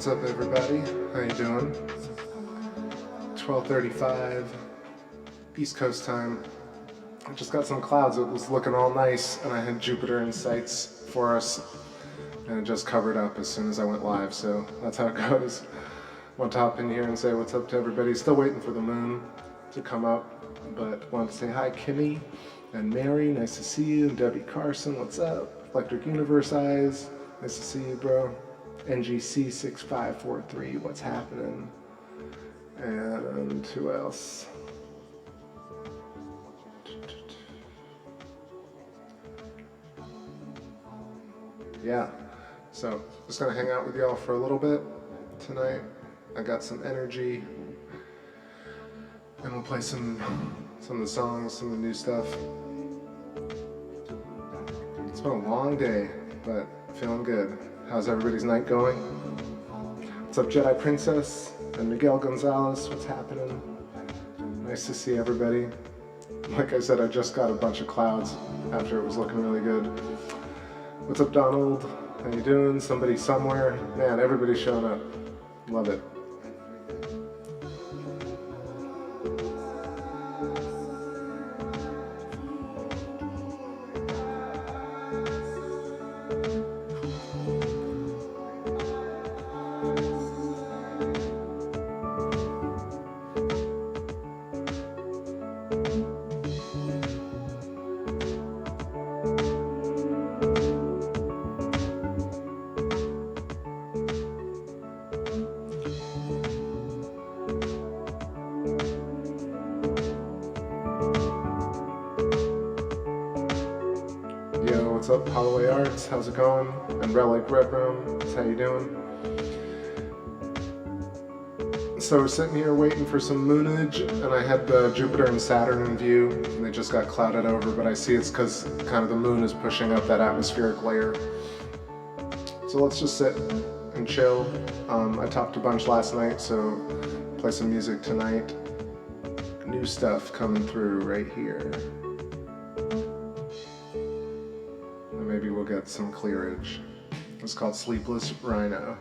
What's up, everybody? How you doing? 12:35 East Coast time. I just got some clouds. It was looking all nice, and I had Jupiter in sights for us, and it just covered up as soon as I went live. So that's how it goes. Want to hop in here and say what's up to everybody. Still waiting for the moon to come up, but want to say hi, Kimmy and Mary. Nice to see you. And Debbie Carson, what's up? Electric Universe Eyes, nice to see you, bro. NGC 6543, what's happening? And who else? Yeah, so just gonna hang out with y'all for a little bit tonight. I got some energy, and we'll play some of the songs, some of the new stuff. It's been a long day, but feeling good. How's everybody's night going? What's up, Jedi Princess and Miguel Gonzalez? What's happening? Nice to see everybody. Like I said, I just got a bunch of clouds after it was looking really good. What's up, Donald? How you doing? Somebody somewhere? Man, everybody's showing up. Love it. What's up, Holloway Arts? How's it going? And Relic Red Room, how you doing? So we're sitting here waiting for some moonage, and I had the Jupiter and Saturn in view, and they just got clouded over, but I see it's because kind of the moon is pushing up that atmospheric layer. So let's just sit and chill. I talked a bunch last night, so play some music tonight. New stuff coming through right here. Maybe we'll get some clearage. It's called Sleepless Rhino.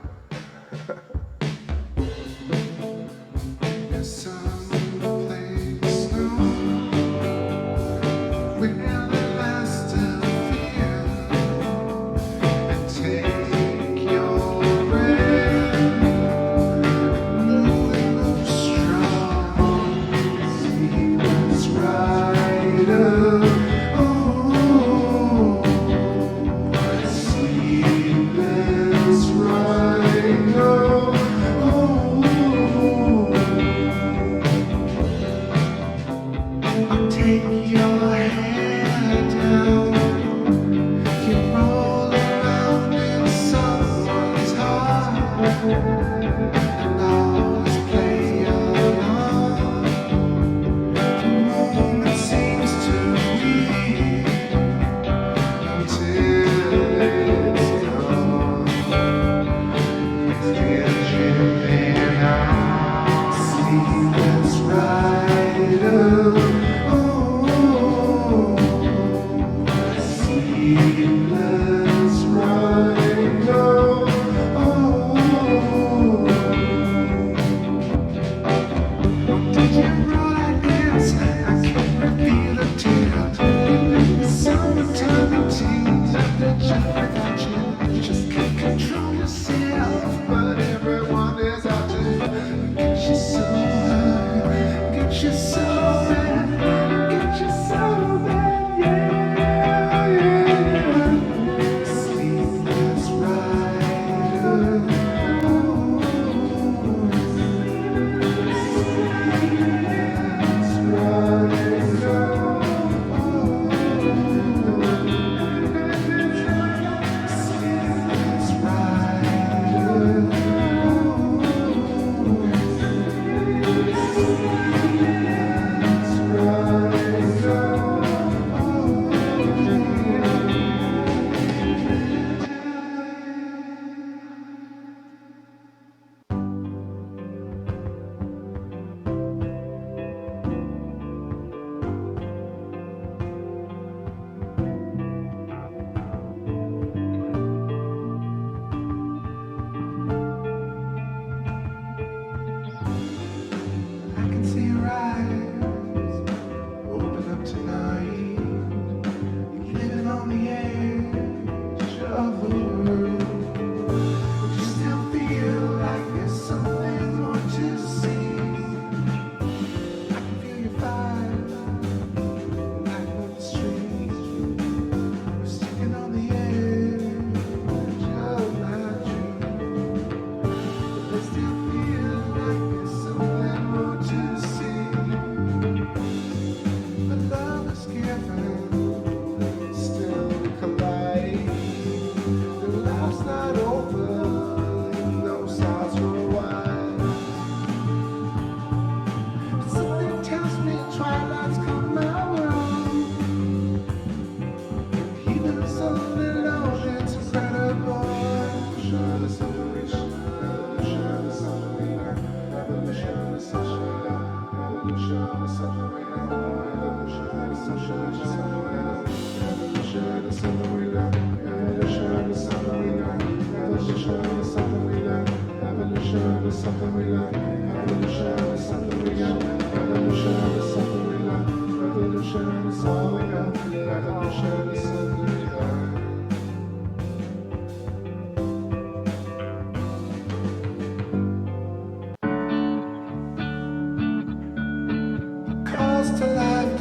Right now.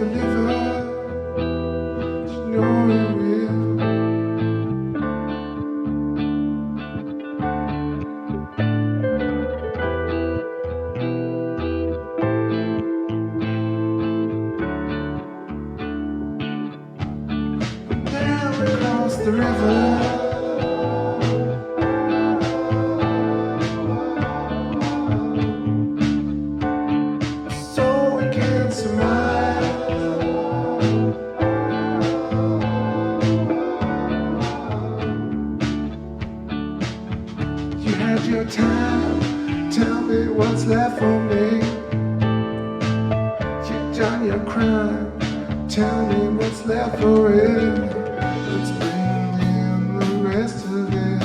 deliver. You know it will. And now we cross the river. Your time, tell me what's left for me. You've done your crime, tell me what's left for it. Let's bring in the rest of it.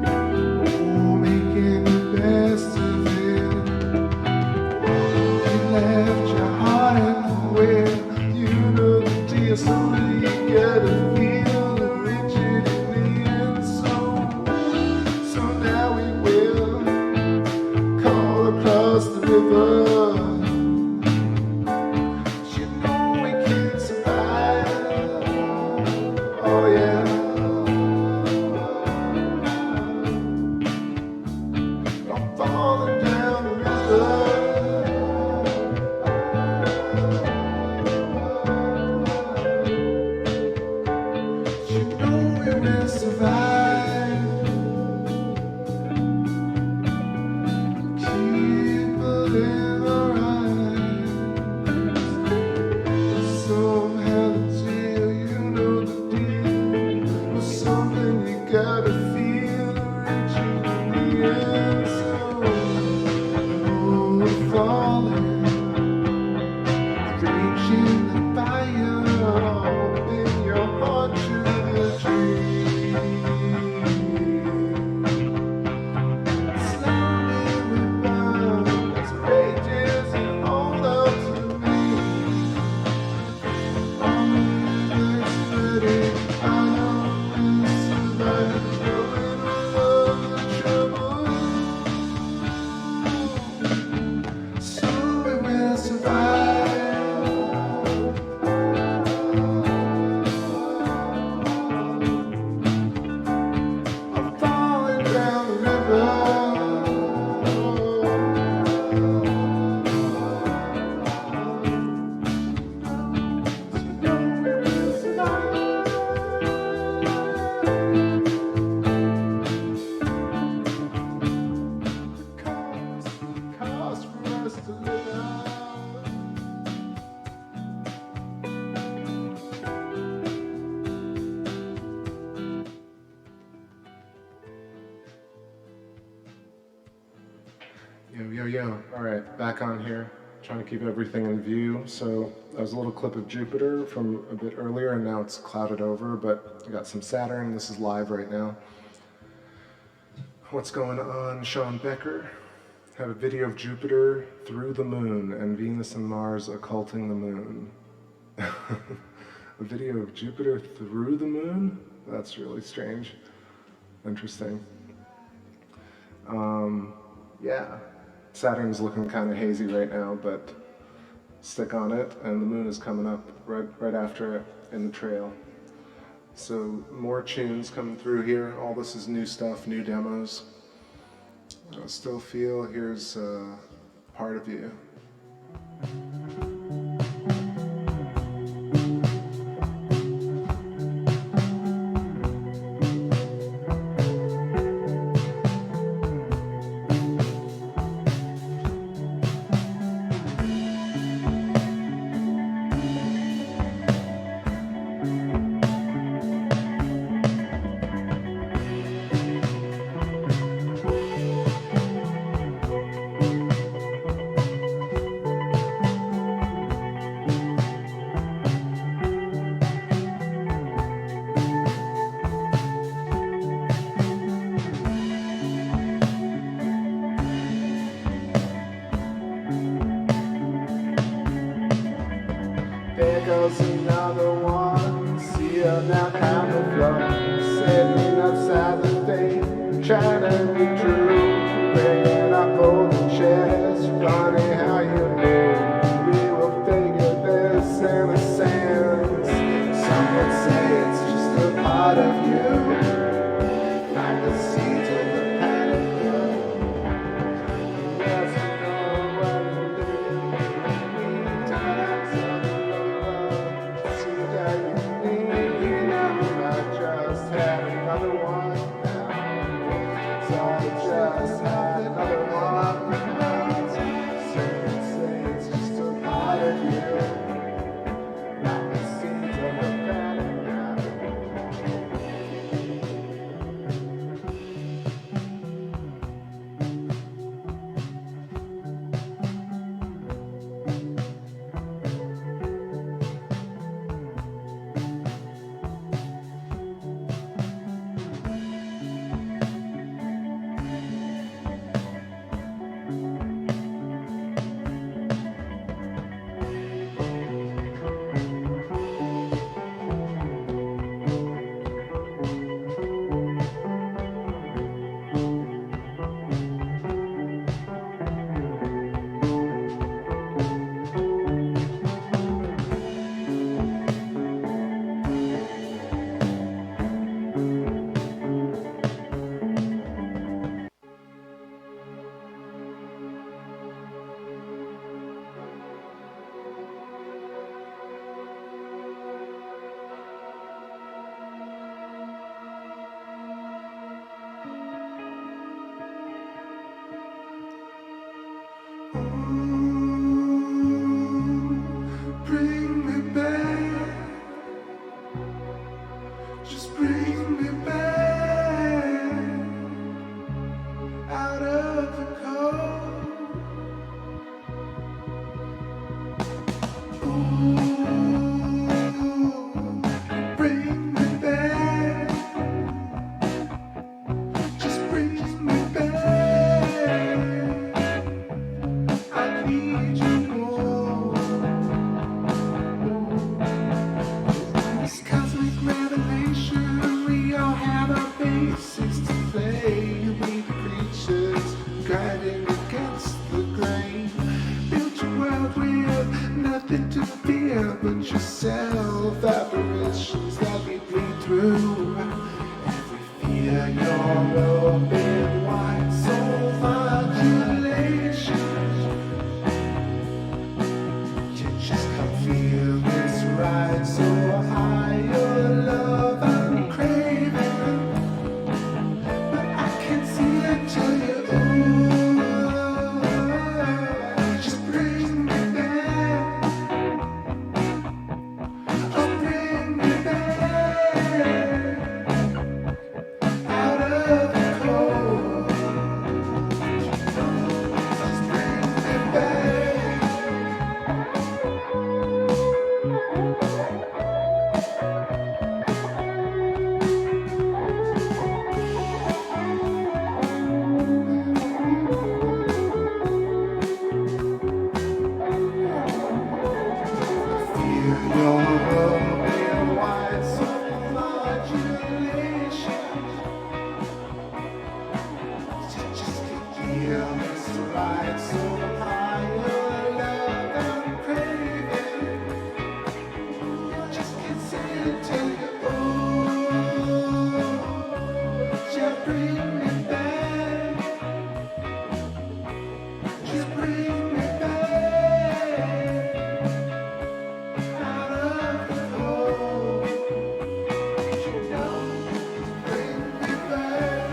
Oh, making the best of it. You left your heart in the wind. You know the deal, so you gotta feel the rigidity and soul. So now we will call across the river. You know we can survive. Oh yeah. I'm falling down the river. You know we will survive. Yo, all right, back on here, trying to keep everything in view. So that was a little clip of Jupiter from a bit earlier, and now it's clouded over, but I got some Saturn. This is live right now. What's going on? Sean Becker. Have a video of Jupiter through the moon and Venus and Mars occulting the moon. A video of Jupiter through the moon? That's really strange. Interesting. Yeah. Saturn's looking kind of hazy right now, but stick on it, and the moon is coming up right after it in the trail. So more tunes coming through here. All this is new stuff, new demos. I still feel here's part of you. goes another one. See her now camouflage, sitting upside the thing, trying to be true. Bringing up old chairs, funny how you move. We will figure another one now. So I just had another one now. So you can say it's just a part of you. Now it seems of the panic now. Bring me back, just bring me back out of the cold. Ooh, bring me back, just bring me back. I need you more. This cosmic revelation, we all have our bases to play. You meet creatures driving against the grain. Build your world with nothing to fear but yourself. Apparitions that we bleed through. Every fear, your open wide soul modulation. You just can't feel this ride so high. Your love I'm craving, but I can't see it till you. Ooh, just bring me back. Oh, bring me back out of the cold. Just bring me back. Feel your open wide soul modulation. Just feel this ride so high. Your love I'm craving. Just can't say it till you. Ooh, just bring me back. Just bring me back out of the cold. You know, bring me back.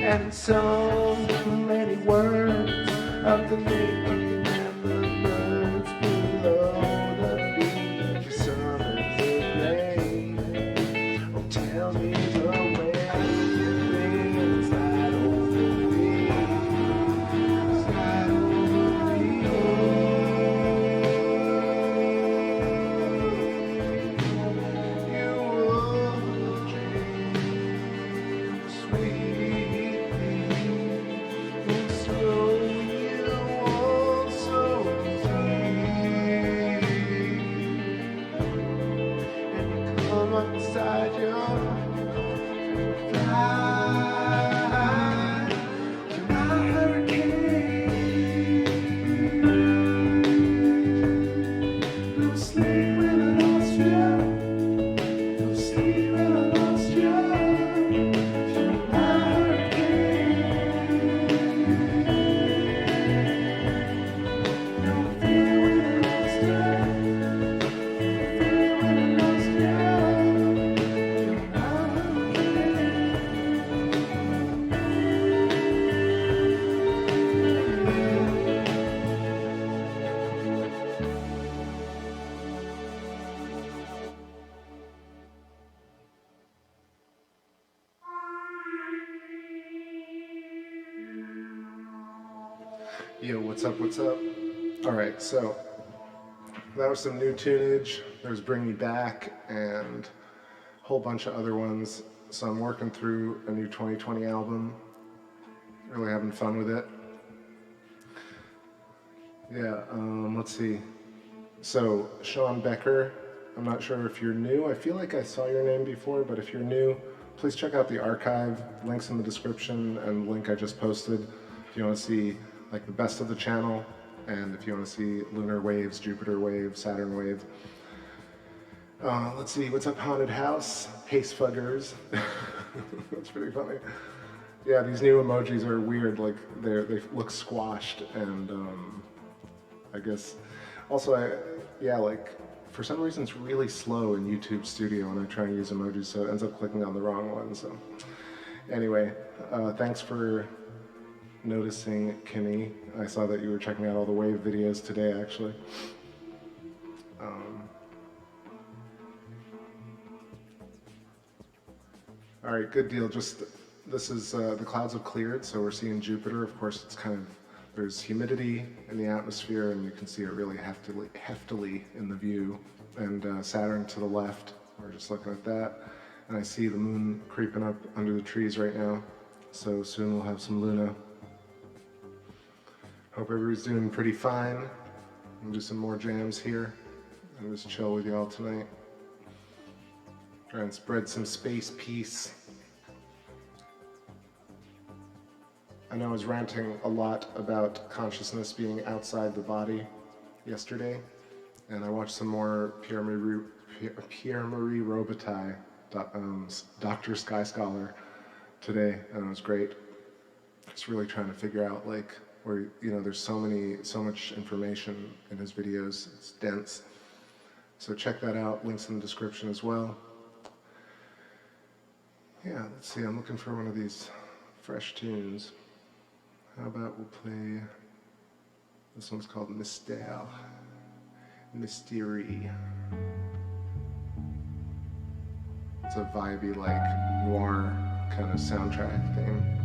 And so many words of the naked and the birds below the beach. Summers of rain. Oh, tell me the way things slide over me. Slide over me. You will dream, sweet. So you also deep, and you come outside your fly to my hurricane. No sleep when I lost you. No sleep when I lost you. To my hurricane. Yo, what's up, what's up? Alright, so that was some new tunage. There's Bring Me Back and a whole bunch of other ones. So I'm working through a new 2020 album. Really having fun with it. Yeah, let's see. So, Sean Becker, I'm not sure if you're new. I feel like I saw your name before, but if you're new, please check out the archive. Links in the description and the link I just posted. If you want to see like the best of the channel, and if you want to see lunar waves, Jupiter wave, Saturn wave. Let's see, what's up, Haunted House? Pace Fuggers. That's pretty funny. Yeah, these new emojis are weird, like they look squashed, and I guess also like for some reason it's really slow in YouTube Studio when I try and use emojis, so it ends up clicking on the wrong one. So anyway, thanks for noticing, Kimmy. I saw that you were checking out all the wave videos today, actually. All right, good deal. Just this is the clouds have cleared, so we're seeing Jupiter. Of course, it's kind of there's humidity in the atmosphere, and you can see it really heftily in the view. And Saturn to the left. We're just looking at that, and I see the moon creeping up under the trees right now. So soon we'll have some Luna. Hope everybody's doing pretty fine. I'll do some more jams here and just chill with y'all tonight. Try and spread some space peace. I know I was ranting a lot about consciousness being outside the body yesterday, and I watched some more Pierre-Marie Robitaille, Dr. Sky Scholar today, and it was great. Just really trying to figure out like where, you know, there's so much information in his videos. It's dense. So check that out. Links in the description as well. Yeah, let's see. I'm looking for one of these fresh tunes. How about we'll play, this one's called Mystère, Mystery. It's a vibey, like, noir kind of soundtrack thing.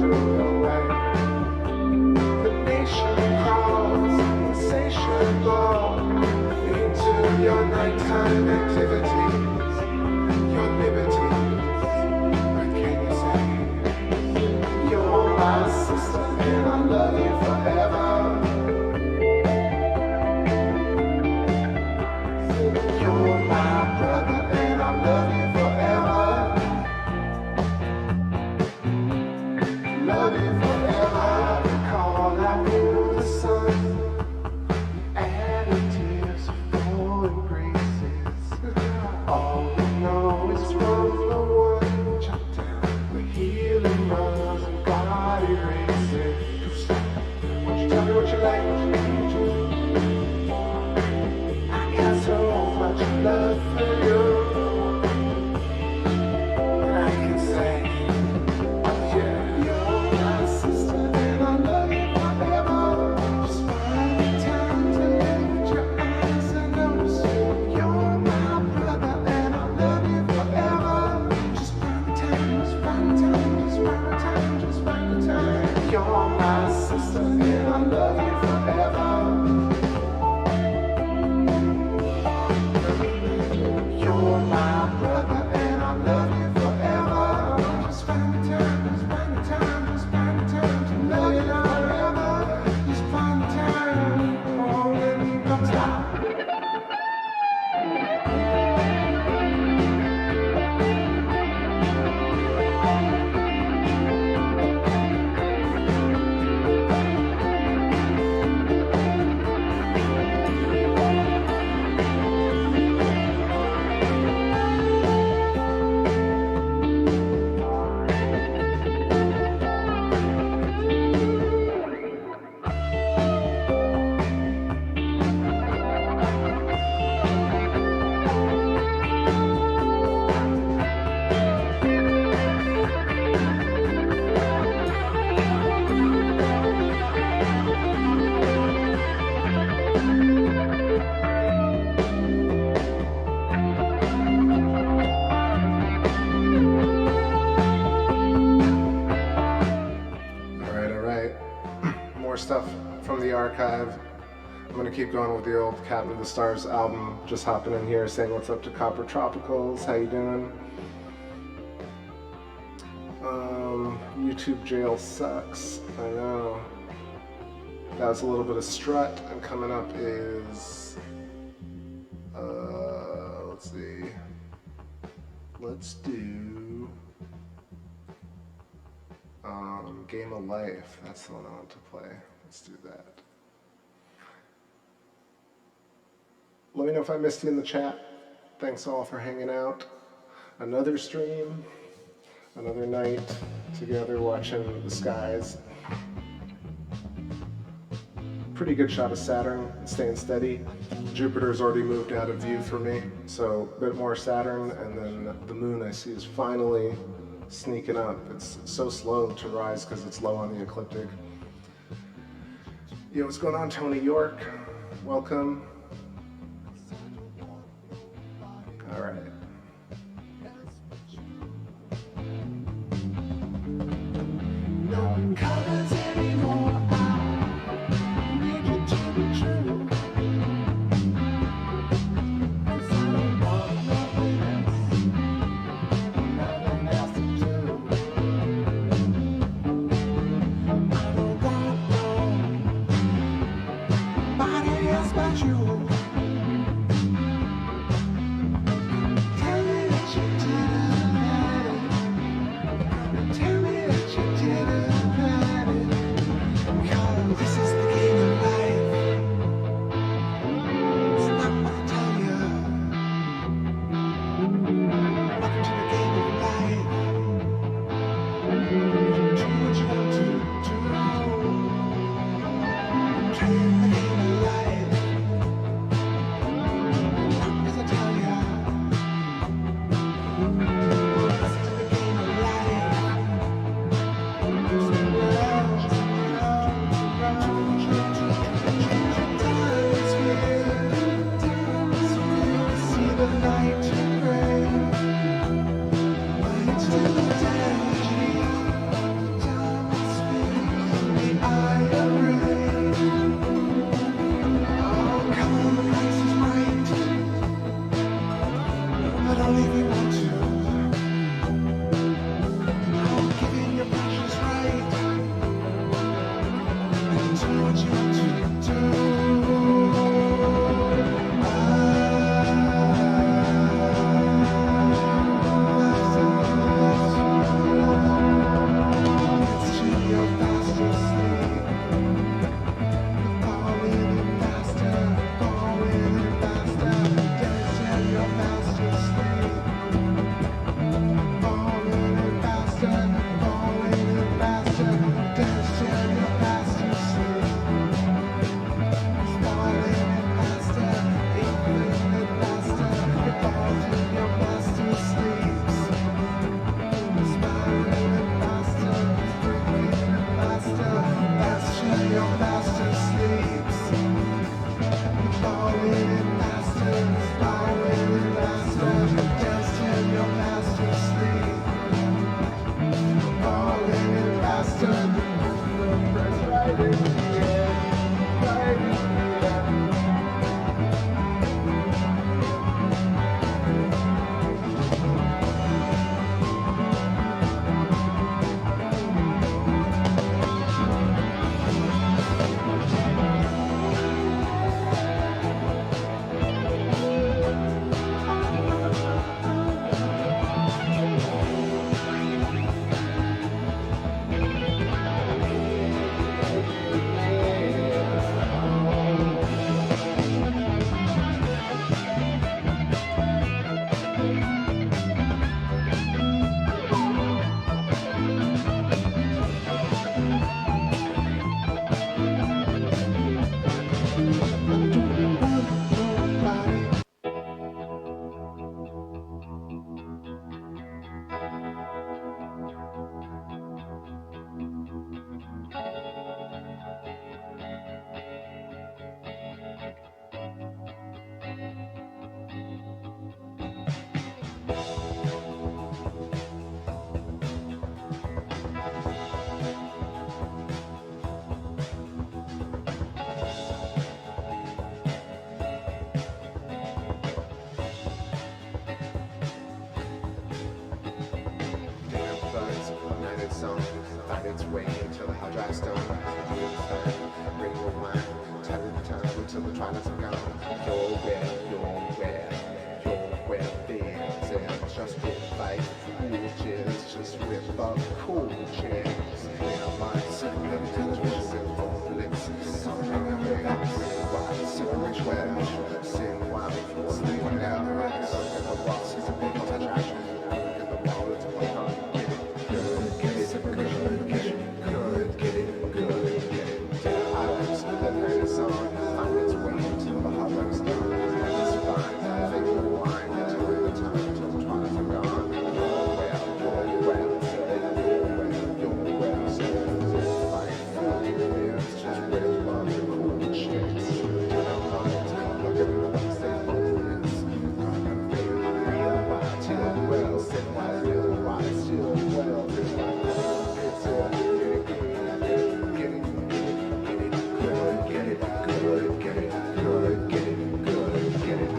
material way. The nation crawls, insatiable, into your nighttime activities, your liberties. What can you say? You're my sister and I love you forever. You're my brother and I love you forever. Love you forever. Call out to the sun. Additives flowing graces. All we know is from the one. Chop down the healing runs and body races. Won't you tell me what you like, what you need, I got so much love for you. And I can say, yeah, you're my sister and I love you forever. Just find the time to lift your eyes and notice you're my brother and I love you forever. Just find the time, just find the time, just find the time, just find the time. You're my sister and I love you forever. You're my brother and I love you forever. Just find the time, just find the time, just find the time to love you forever. Just find the time, oh, and don't stop. Stuff from the archive. I'm gonna keep going with the old Captain of the Stars album. Just hopping in here, saying what's up to Copper Tropicals. How you doing? YouTube jail sucks. I know. That was a little bit of strut, and coming up is let's see. Let's do Game of Life. That's the one I want to play. Let's do that. Let me know if I missed you in the chat. Thanks all for hanging out. Another stream, another night together watching the skies. Pretty good shot of Saturn, staying steady. Jupiter's already moved out of view for me, so a bit more Saturn, and then the moon I see is finally sneaking up. It's so slow to rise because it's low on the ecliptic. Yo, what's going on, Tony York? Welcome. All right. No colors anymore. I need you to be true. its way until the hell dries stone. Bring your wine, tell it the time until the twilights are gone. You're where there's and just rip like cool chairs, just rip up cool chairs. Yeah, my second television for lips, something I heard why separate where sing while sleeping down right so in the walls is a big attraction. In the wall it's a play on get it good, get it good, get it good, get it good, get it down. Items that heard a song find its way until the hot lights done. It's fine, think of wine until the time until the twilights are gone. You're well, so you're well, so it's like it's just rip up the cool chicks. I'm on it, look at the ones they both is. I'm real wide, till well, sit wide, real wide, still well, it's get it good, get it good, get it good, get it good, get it.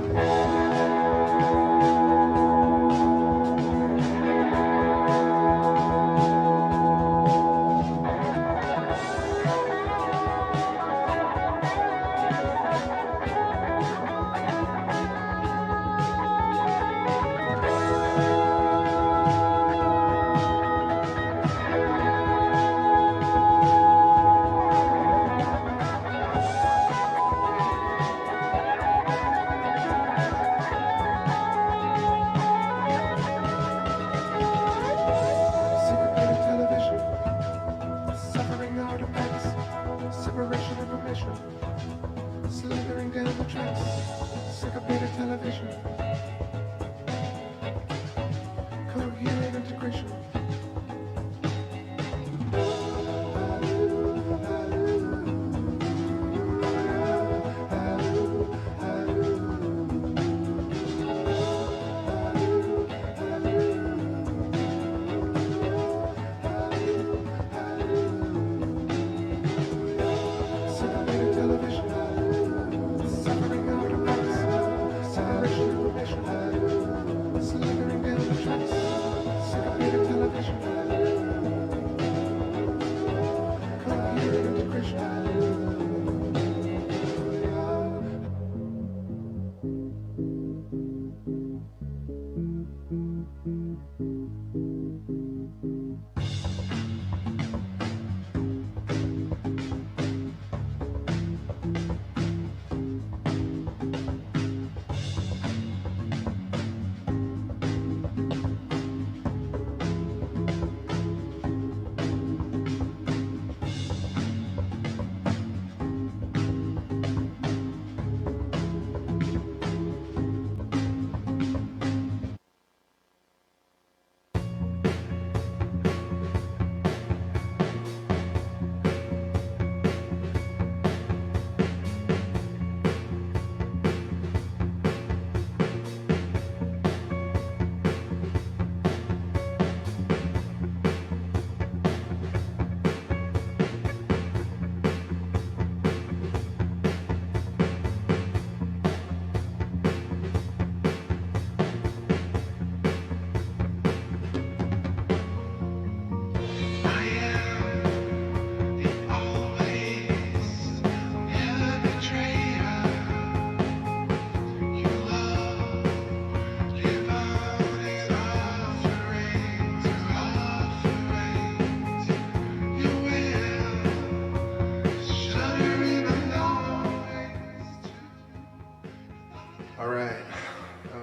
Slithering down the tracks, syncopated television, coherent integration.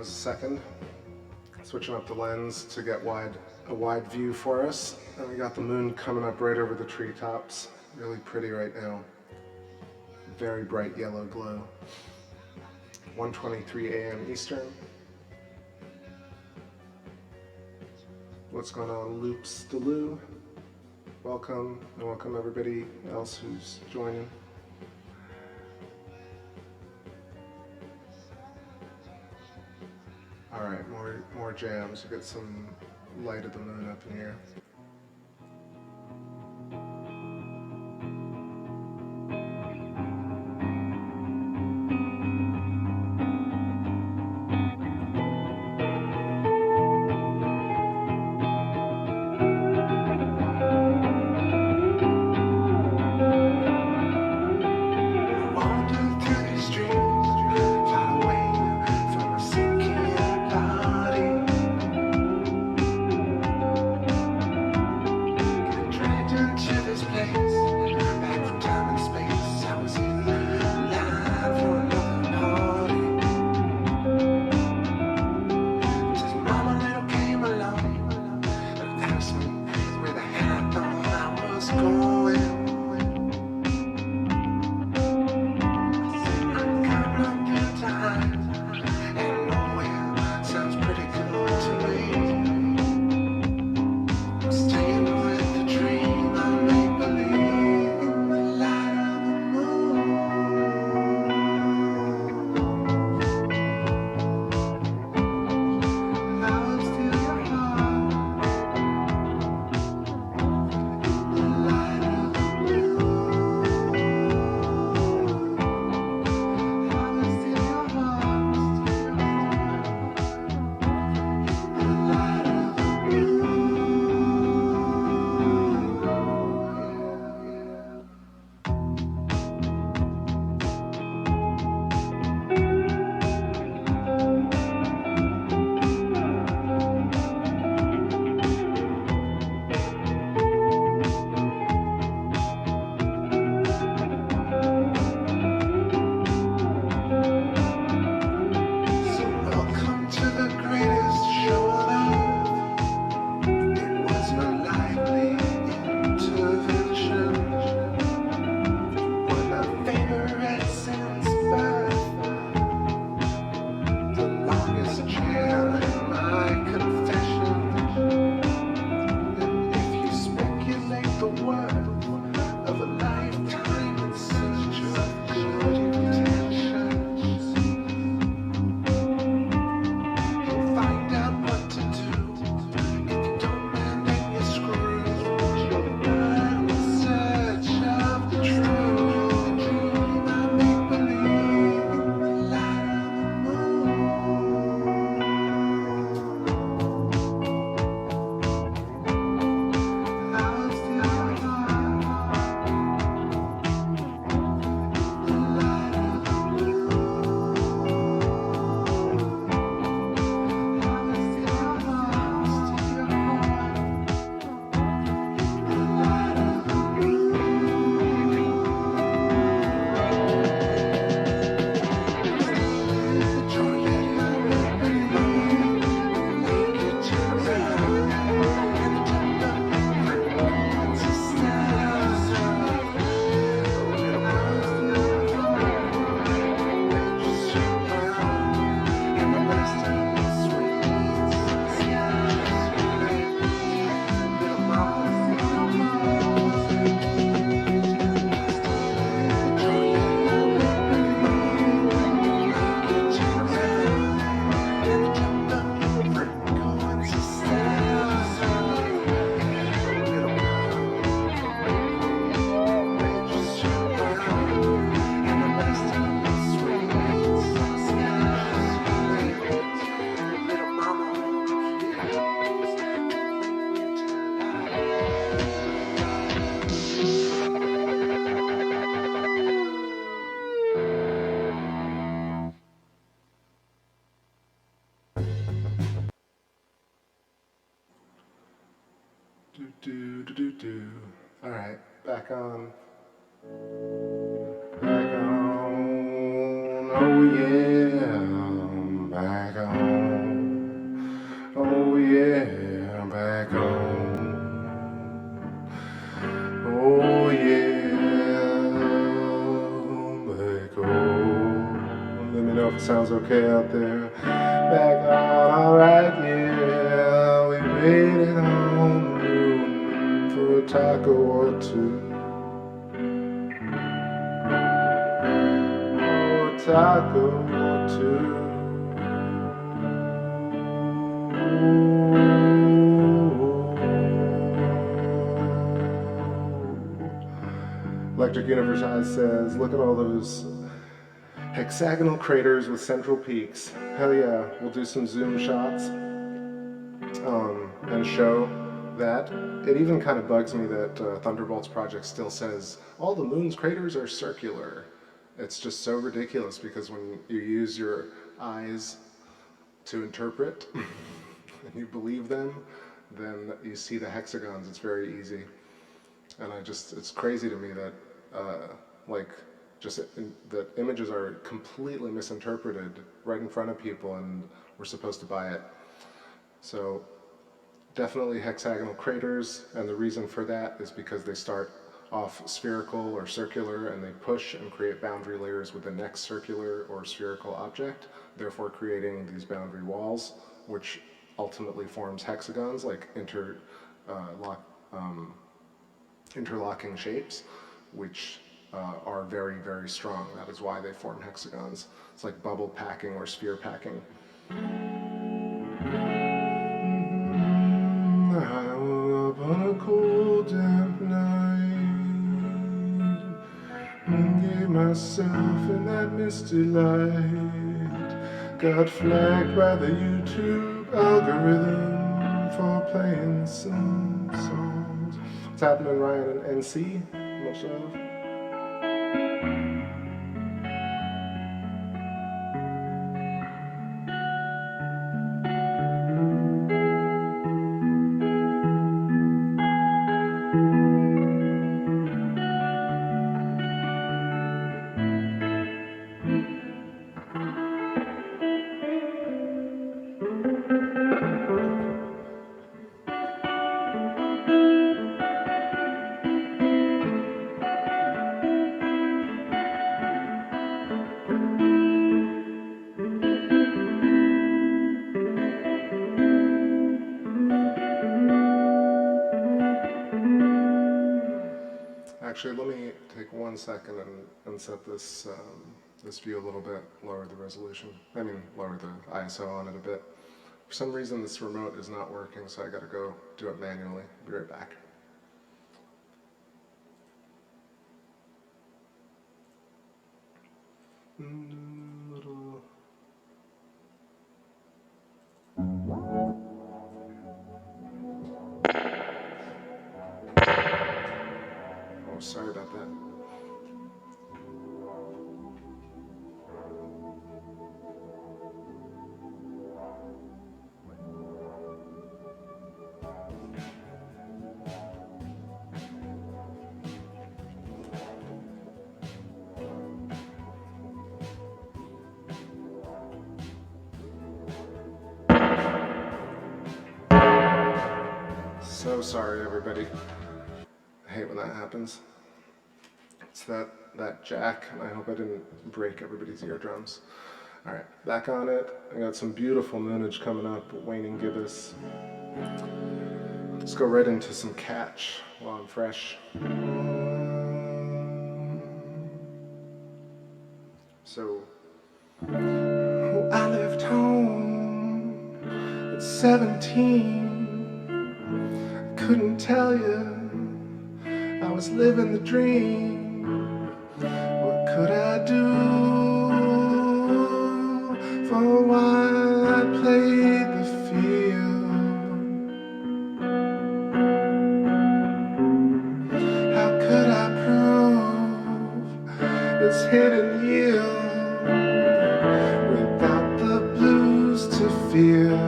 Second, switching up the lens to get a wide view for us. And we got the moon coming up right over the treetops. Really pretty right now. Very bright yellow glow. 1:23 a.m. Eastern. What's going on, Loops Delou? Welcome, and welcome everybody else who's joining. All right, more jams. We got some light of the moon up in here. All right, back on. Back on. Oh yeah, back on. Oh yeah, back on. Oh yeah, back on. Let me know if it sounds okay out there. Back on. All right, yeah, we made it on the moon for a taco or two. Taco or two. Electric Universe Eyes says, look at all those hexagonal craters with central peaks. Hell yeah, we'll do some zoom shots and show that. It even kind of bugs me that Thunderbolts Project still says all the moon's craters are circular. It's just so ridiculous because when you use your eyes to interpret and you believe them, then you see the hexagons. It's very easy. And it's crazy to me that that images are completely misinterpreted right in front of people and we're supposed to buy it. So definitely hexagonal craters, and the reason for that is because they start off spherical or circular and they push and create boundary layers with the next circular or spherical object, therefore creating these boundary walls, which ultimately forms hexagons, like interlocking shapes, which are very, very strong. That is why they form hexagons. It's like bubble packing or sphere packing. I woke up on a cold, damp night and gave myself in that misty light. Got flagged by the YouTube algorithm for playing some songs. What's happening, Ryan and NC? Much love. Actually, let me take 1 second and set this this view a little bit, lower the resolution. I mean, lower the ISO on it a bit. For some reason, this remote is not working, so I gotta go do it manually. Be right back. Oh, sorry about that. So sorry, everybody. I hate when that happens. It's that jack, and I hope I didn't break everybody's eardrums. All right, back on it. I got some beautiful moonage coming up, waning gibbous. Let's go right into some catch while I'm fresh. So, I left home at 17. Couldn't tell you, I was living the dream. What could I do? For a while I played the field. How could I prove its hidden yield without the blues to feel?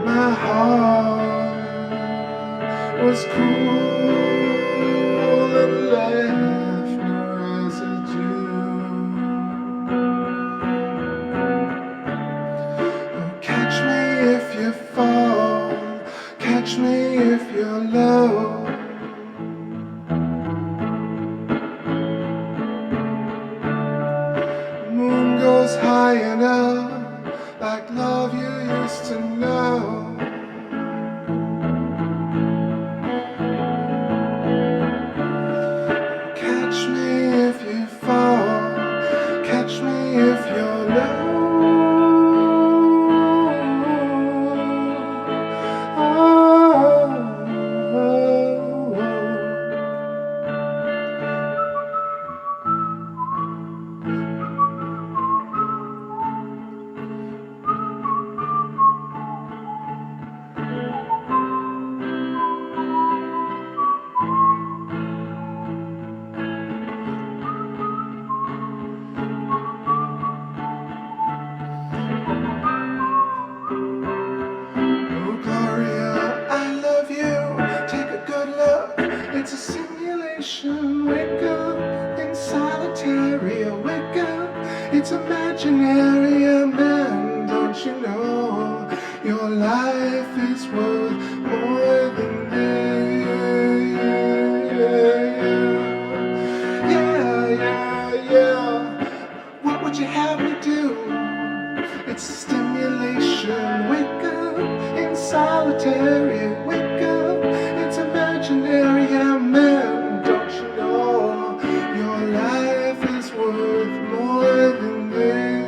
My heart was cool and left no residue. Oh, catch me if you fall, catch me if you're low. Moon goes high enough, like love you used to know. Catch me if you fall, catch me if you're low. It's a simulation, wake up in solitary, wake up, it's imaginary, man, don't you know, your life is worth more than this. Yeah, what would you have me do? It's a stimulation, wake up in solitary, wake up, it's imaginary, man, don't you know, your life is worth more than this.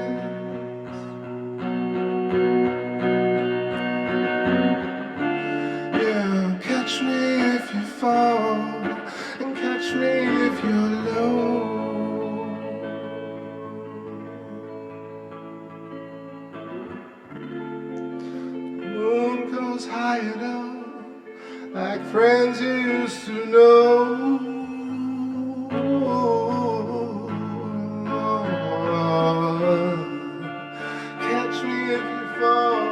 Yeah, catch me if you fall, and catch me if you're low. Moon goes high enough, like friends you used to know. Catch me if you fall,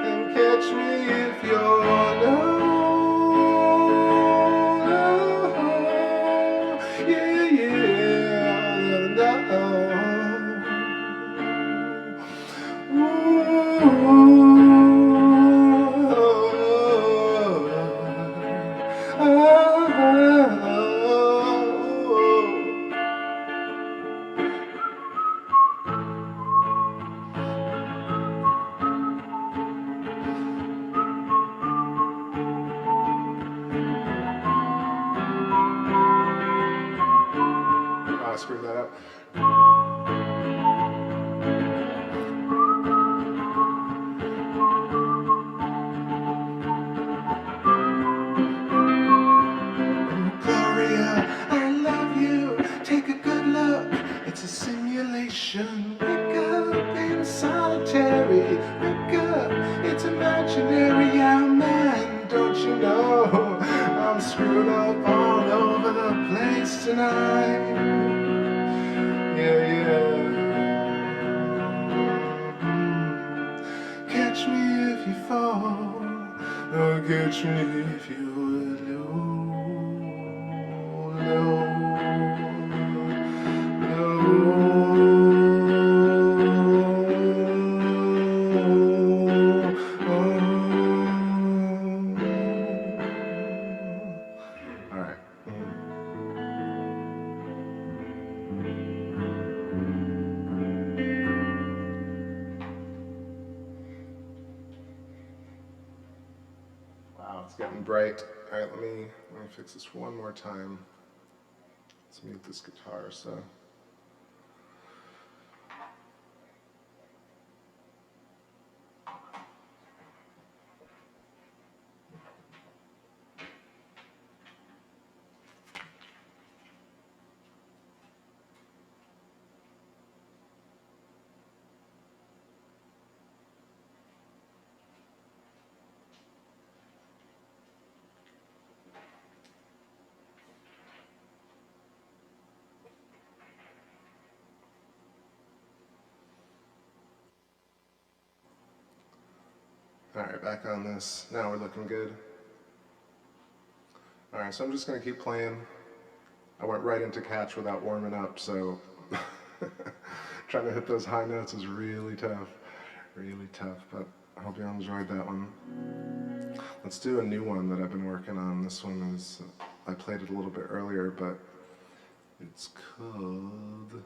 and catch me if you're low. I screwed that up. Gloria, I love you. Take a good look. It's a simulation. Wake up in solitary. Wake up, it's imaginary. Yeah, man, don't you know? I'm screwed up all over the place tonight. Yeah. Catch me if you fall, or catch me if you're low. All right. Wow, it's getting bright. All right, let me fix this one more time. Let's mute this guitar. So. All right, back on this. Now we're looking good. Alright, so I'm just gonna keep playing. I went right into catch without warming up, so trying to hit those high notes is really tough, but I hope you all enjoyed that one. Let's do a new one that I've been working on. This one is, I played it a little bit earlier, but it's called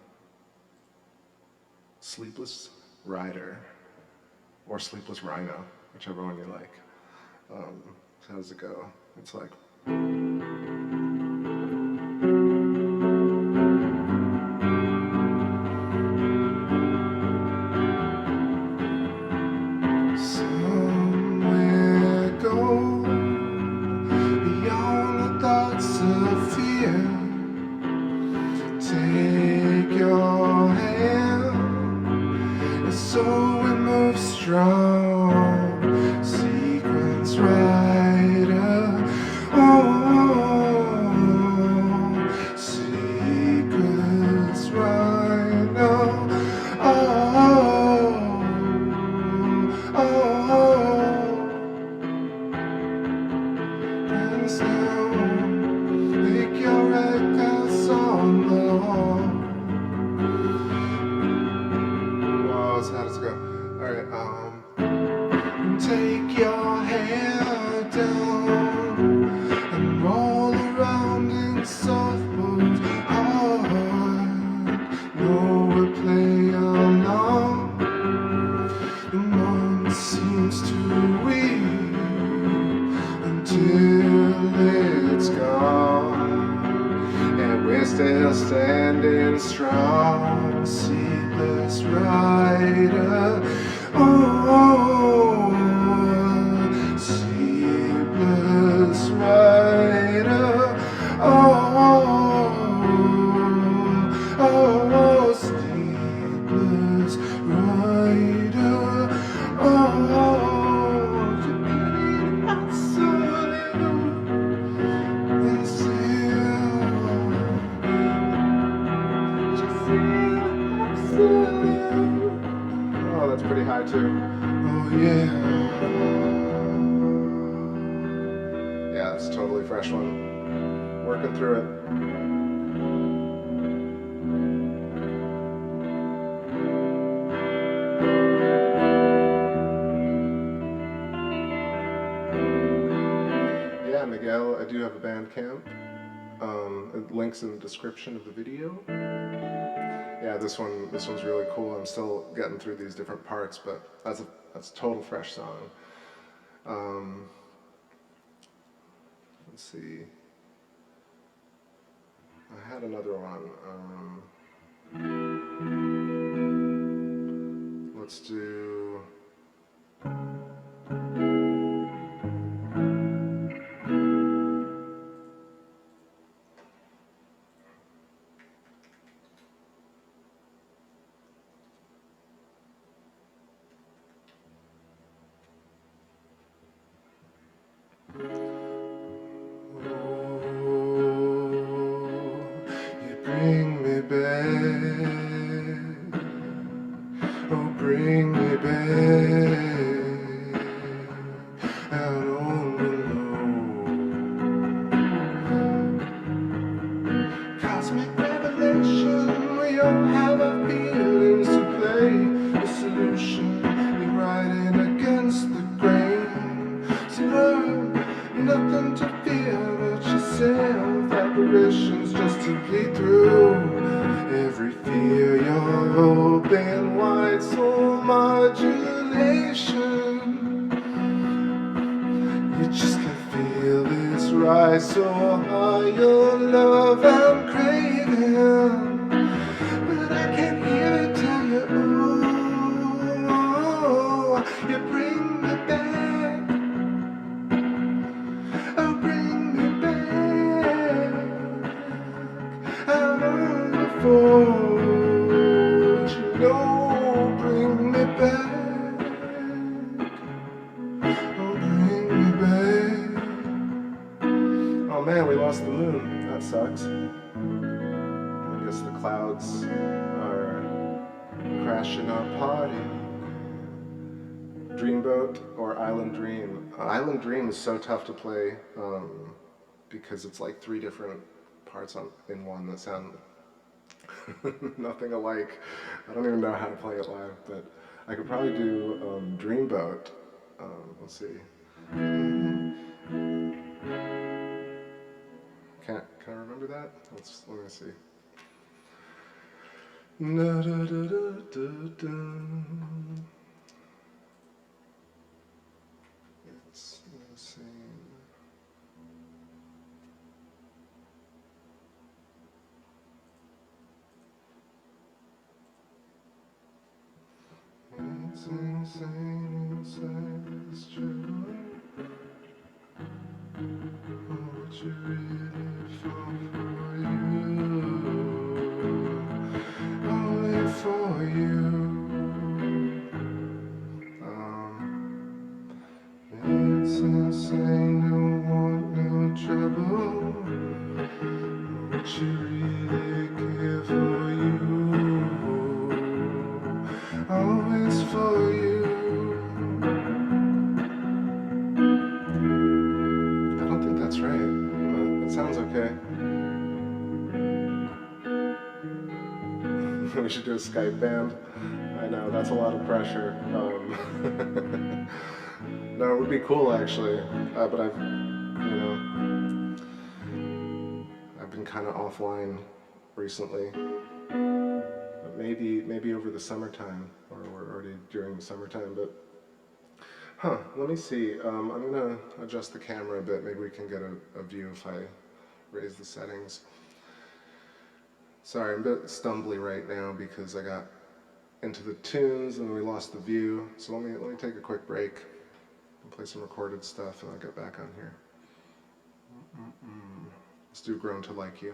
Sleepless Rider, or Sleepless Rhino, whichever one you like. So how does it go? It's like... Somewhere go beyond the thoughts of fear. Take your hand, and so we move strong. Sequence rider, oh, sequence rider, oh, and sound, make your records on the wall. Whoa, so how does it go? Alright, take your hair down and roll around in soft moves. Hard, no, we play along. The moment seems too weak until it's gone, and we're still standing strong. Sleepless rider, oh, sleepless rider, oh, sleepless rider, oh, that's pretty high too. Oh yeah. Yeah, it's a totally fresh one. Working through it. Yeah, Miguel, I do have a Bandcamp. Links in the description of the video. Yeah, this one's really cool. I'm still getting through these different parts, but that's a total fresh song. Let's see. I had another one. Let's do... Bring me back, oh bring me back, out on the low. Cosmic revelation, we all have our feelings to play. The solution, we riding against the grain. So learn, nothing to fear but yourself. Apparitions just to bleed through every fear. Your open wide soul modulation. You just can feel this rise so high. Your love I'm craving, but I can't hear it tell you. Ooh, you bring me back. Oh, bring me back. Out on the forge, no, bring me back. Oh, bring me back. Oh man, we lost the moon. That sucks. I guess the clouds are crashing our party. Dreamboat or Island Dream. Island Dream is so tough to play because it's like 3 different parts in one that sound nothing alike. I don't even know how to play it live, but I could probably do Dreamboat. Let's see. Can I remember that? Let me see. Da, da, da, da, da, da. It's insane. It's insane inside this true. Would you really fall for you? Only for you. It's insane, don't want no trouble. Would you really care for you? Always for you. I don't think that's right, but it sounds okay. We should do a Skype band. I know, that's a lot of pressure. No, it would be cool actually, but I've been kind of offline recently. But maybe over the summertime, or we're already during the summertime, but let me see. I'm gonna adjust the camera a bit. Maybe we can get a view if I raise the settings. Sorry, I'm a bit stumbly right now because I got into the tunes and we lost the view. So let me take a quick break and play some recorded stuff and I'll get back on here. Let's do Grown to Like You.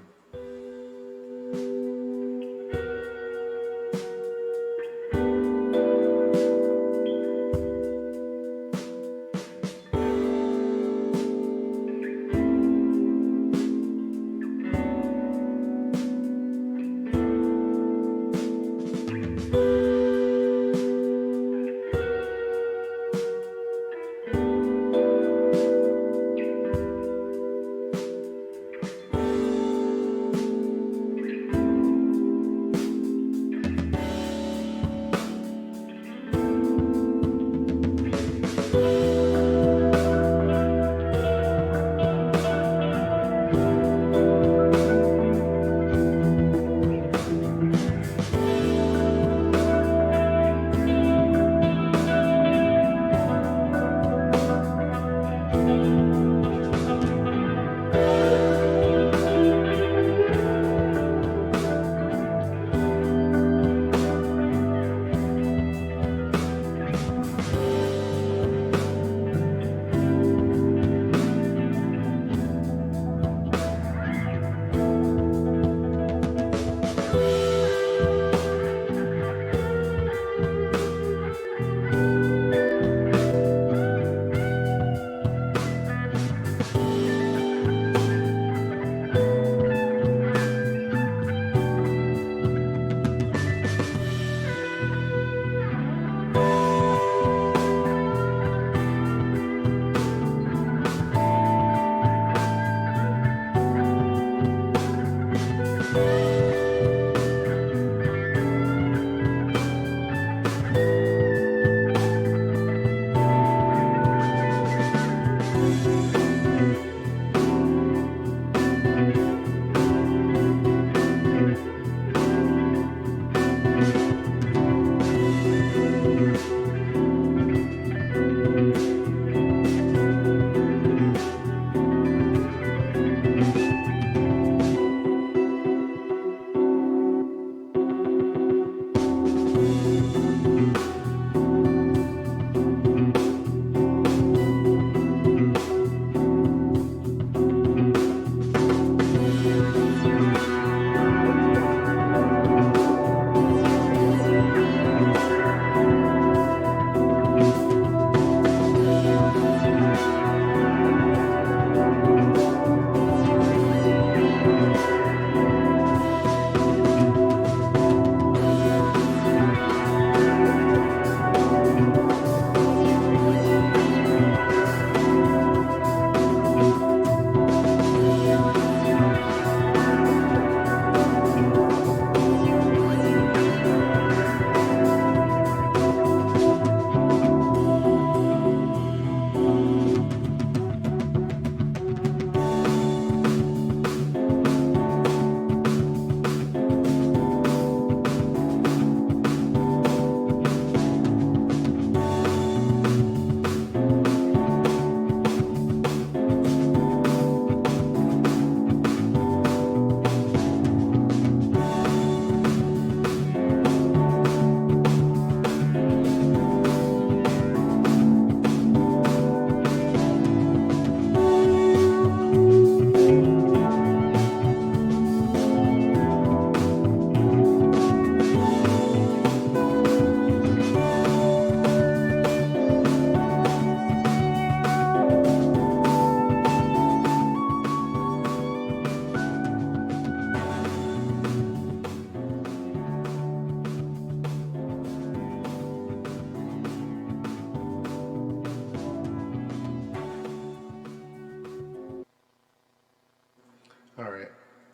All right,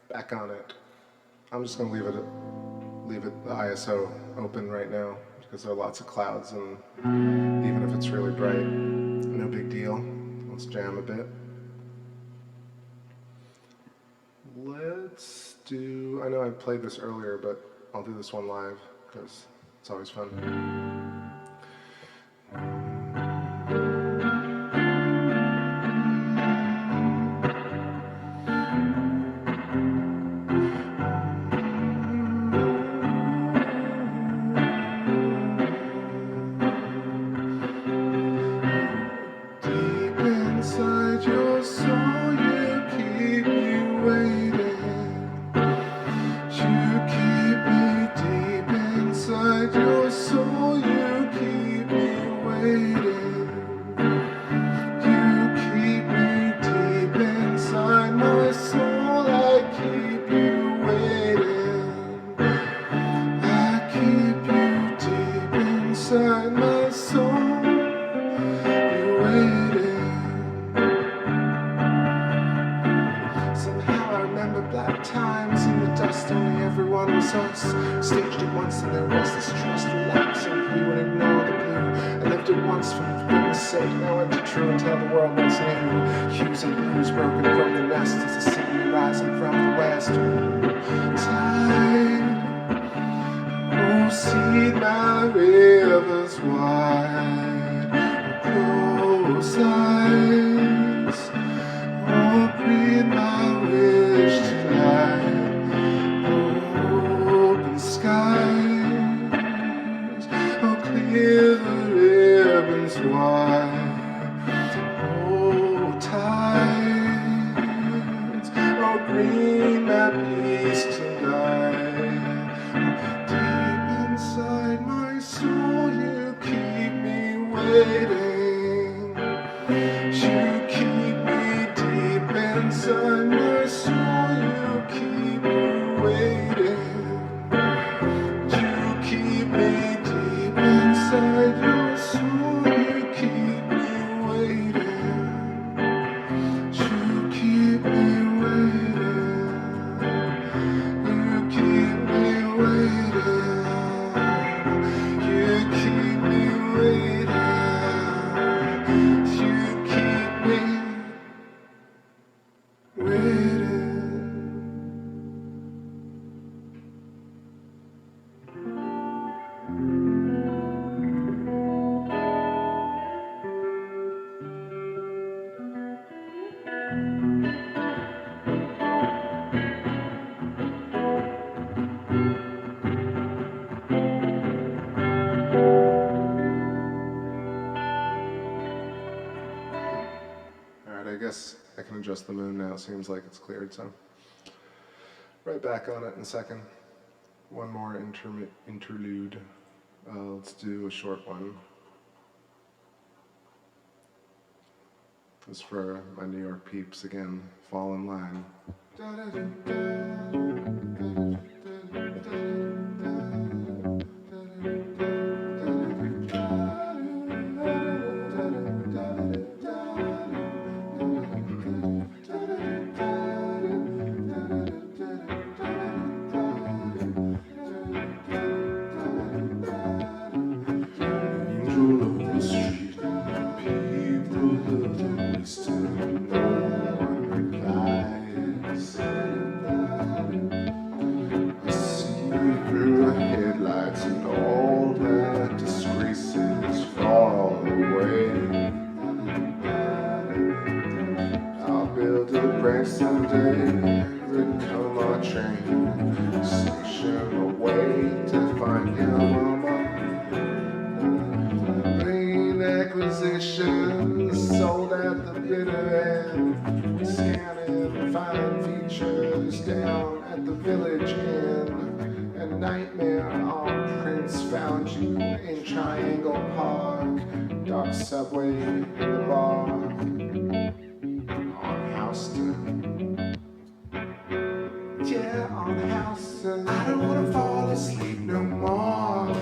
back on it. I'm just gonna leave it the ISO open right now because there are lots of clouds, and even if it's really bright, no big deal. Let's jam a bit. Let's do, I know I played this earlier, but I'll do this one live because it's always fun. Staged it once and there was this trust relaxing. We would ignore the blue. I lived it once for goodness sake. Now empty true and tell the world what's new. Hues and blues broken from the nest as the city rising from the west. Tide, oh, see my rivers wide. Oh, close eyes, oh, breathe my wish tonight. Skies, oh, clear the ribbons wide. Oh, tides, oh, green my peace tonight. Deep inside my soul, you keep me waiting. You keep me deep inside my soul, you keep me waiting. Inside your soul, you keep me waiting. You keep me waiting. You keep me waiting. You keep me waiting. You keep me waiting. I guess I can adjust the moon now. It seems like it's cleared, so right back on it in a second. One more interlude. Let's do a short one. This is for my New York peeps again. Fall in line. Sold at the bitter end, scanning fine features down at the village inn. A nightmare on Prince found you in Triangle Park. Dark subway in the bar on Houston. Yeah, on Houston. I don't wanna fall asleep no more.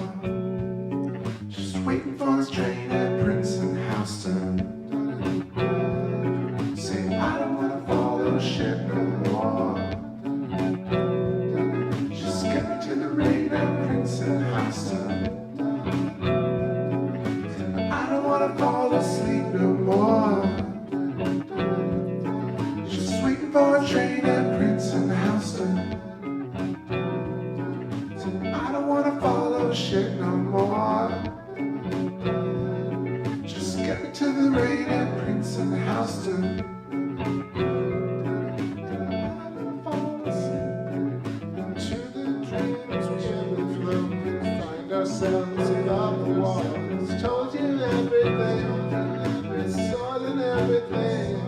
Just waiting for this train at Prince and Houston. Say I don't wanna follow shit no more. Boston. To the dreams we ebb and flow, find ourselves above the walls. Told you everything, it's more than everything.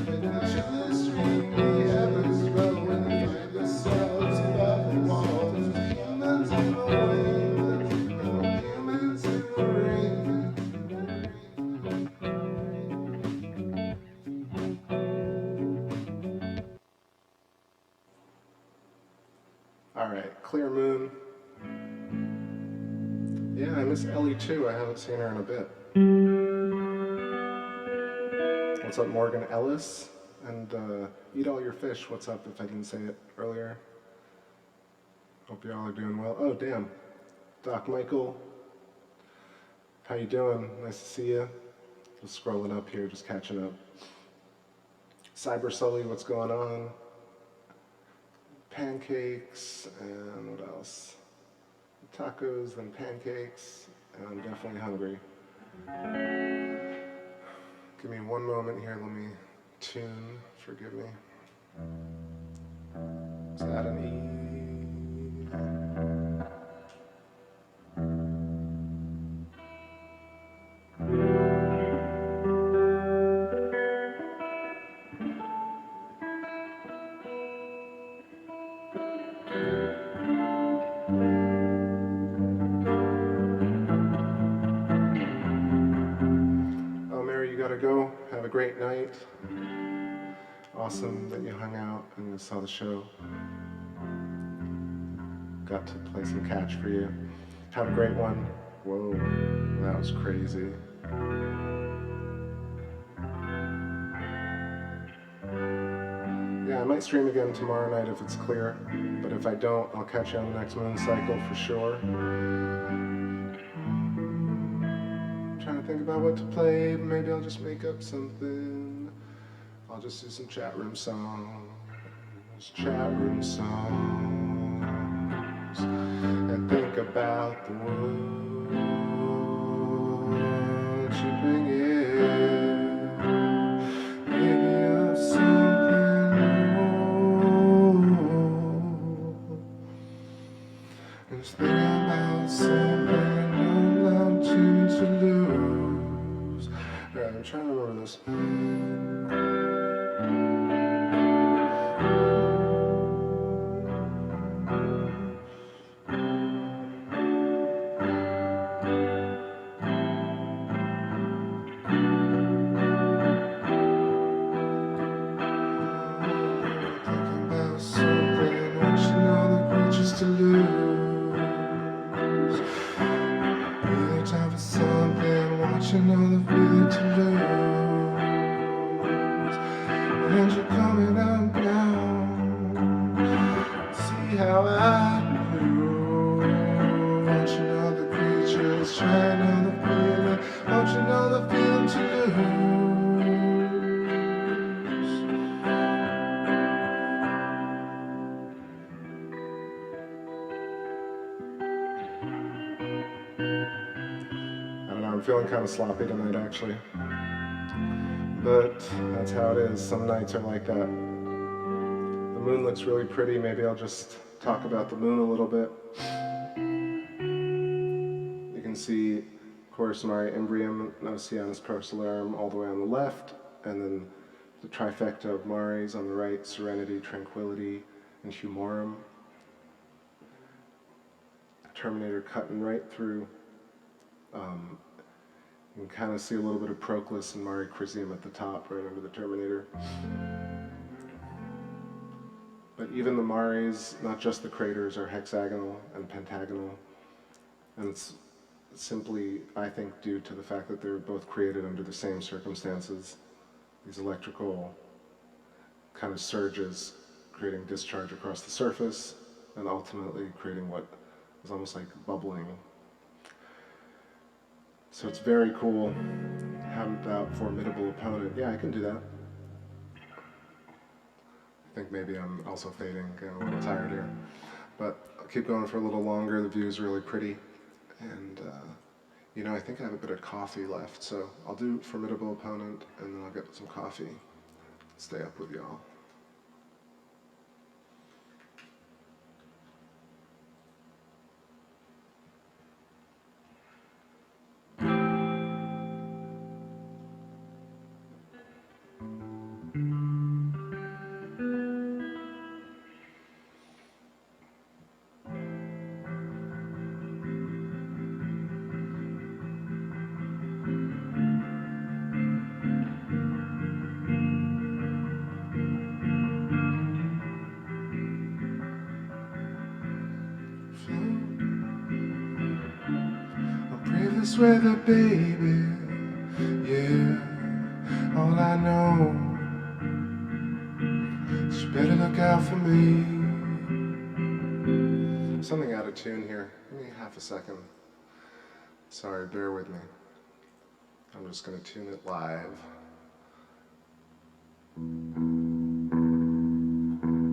To the stream we ebb and flow, and find ourselves above the walls. Humans in the wind, humans in the rain. All right, Clear Moon. Yeah, I miss Ellie too. I haven't seen her in a bit. What's up, Morgan Ellis? And Eat All Your Fish. What's up, if I didn't say it earlier? Hope y'all are doing well. Oh, damn. Doc Michael. How you doing? Nice to see you. Just scrolling up here, just catching up. Cyber Sully, what's going on? Pancakes, and what else? Tacos, then pancakes, and I'm definitely hungry. Give me one moment here, let me tune, forgive me. Is that an E? Go. Have a great night. Awesome that you hung out and you saw the show. Got to play some catch for you. Have a great one. Whoa, that was crazy. Yeah, I might stream again tomorrow night if it's clear, but if I don't, I'll catch you on the next moon cycle for sure. Trying to think about what to play. Maybe I'll just make up something. I'll just do some chat room songs. Chat room songs. And think about the world you bring in. Maybe of something old. And just think about something I'm tuned to lose. Alright, I'm trying to remember this. Thinking about something, watching all the creatures to lose. Either time for something, watching all the feeling to lose. And you're coming out now. See how I do. Watching all the creatures, trying all the feeling, watching all the feeling to lose. I don't know, I'm feeling kind of sloppy tonight actually. But that's how it is. Some nights are like that. The moon looks really pretty. Maybe I'll just talk about the moon a little bit. You can see, of course, Mare Imbrium and Oceanus Procellarum all the way on the left, and then the trifecta of Mares on the right, Serenity, Tranquility, and Humorum. Terminator cutting right through. You can kind of see a little bit of Proclus and Mare Crisium at the top, right under the Terminator. But even the Mares, not just the craters, are hexagonal and pentagonal. And it's simply, I think, due to the fact that they were both created under the same circumstances. These electrical kind of surges creating discharge across the surface and ultimately creating what is almost like bubbling. So it's very cool. Have that formidable opponent. Yeah, I can do that. I think maybe I'm also fading, getting a little tired here. But I'll keep going for a little longer. The view is really pretty. And You know, I think I have a bit of coffee left, so I'll do Formidable Opponent, and then I'll get some coffee. Stay up with y'all. This weather, baby, yeah, all I know is you better look out for me. Something out of tune here. Give me half a second. Sorry, bear with me. I'm just going to tune it live.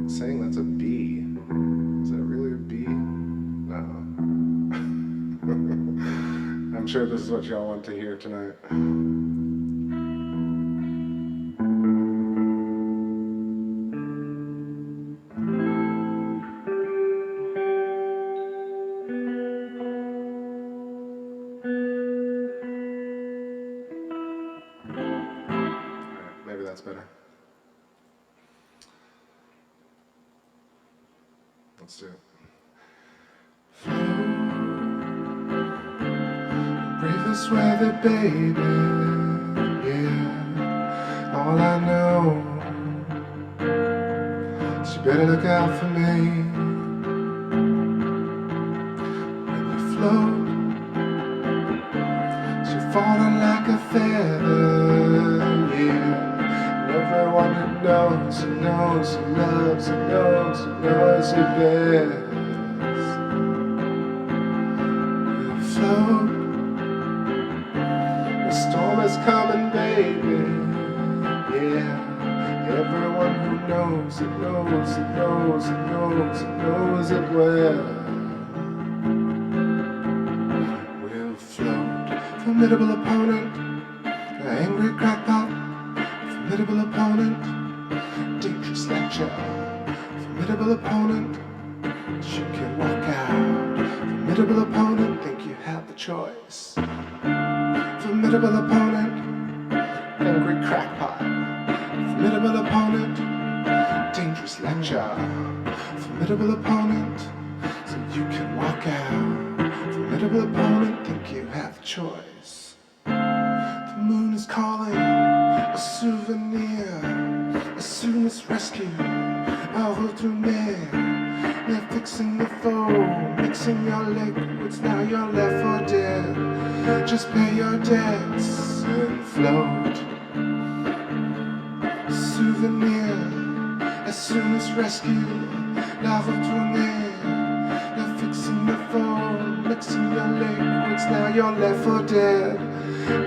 It's saying that's a B. Is that really a B? No. I'm sure this is what y'all want to hear tonight. Alright, maybe that's better. Let's do it. Bravest weather, baby, yeah, all I know is you better look out for me. When you float, you're falling like a feather, yeah, and everyone who knows, who knows, who loves, who knows, who knows you best. You float. The storm is coming, baby, yeah. Everyone who knows it knows it knows it knows it knows it well. We'll float. Formidable opponent, an angry crackpot. Formidable opponent, dangerous lecture. Formidable opponent, you can walk out. Formidable opponent, think you have the choice. Formidable opponent, angry crackpot. Formidable opponent, dangerous lecture. Formidable opponent, so you can walk out. Formidable opponent, think you have the choice. The moon is calling, a souvenir. As soon as rescue, I'll retourner. They're fixing the foe, mixing your liquids, now you're left for dead. Just pay your debts and float. Souvenir, as soon as rescue, la retourner. They're fixing the foe, mixing your liquids, now you're left for dead.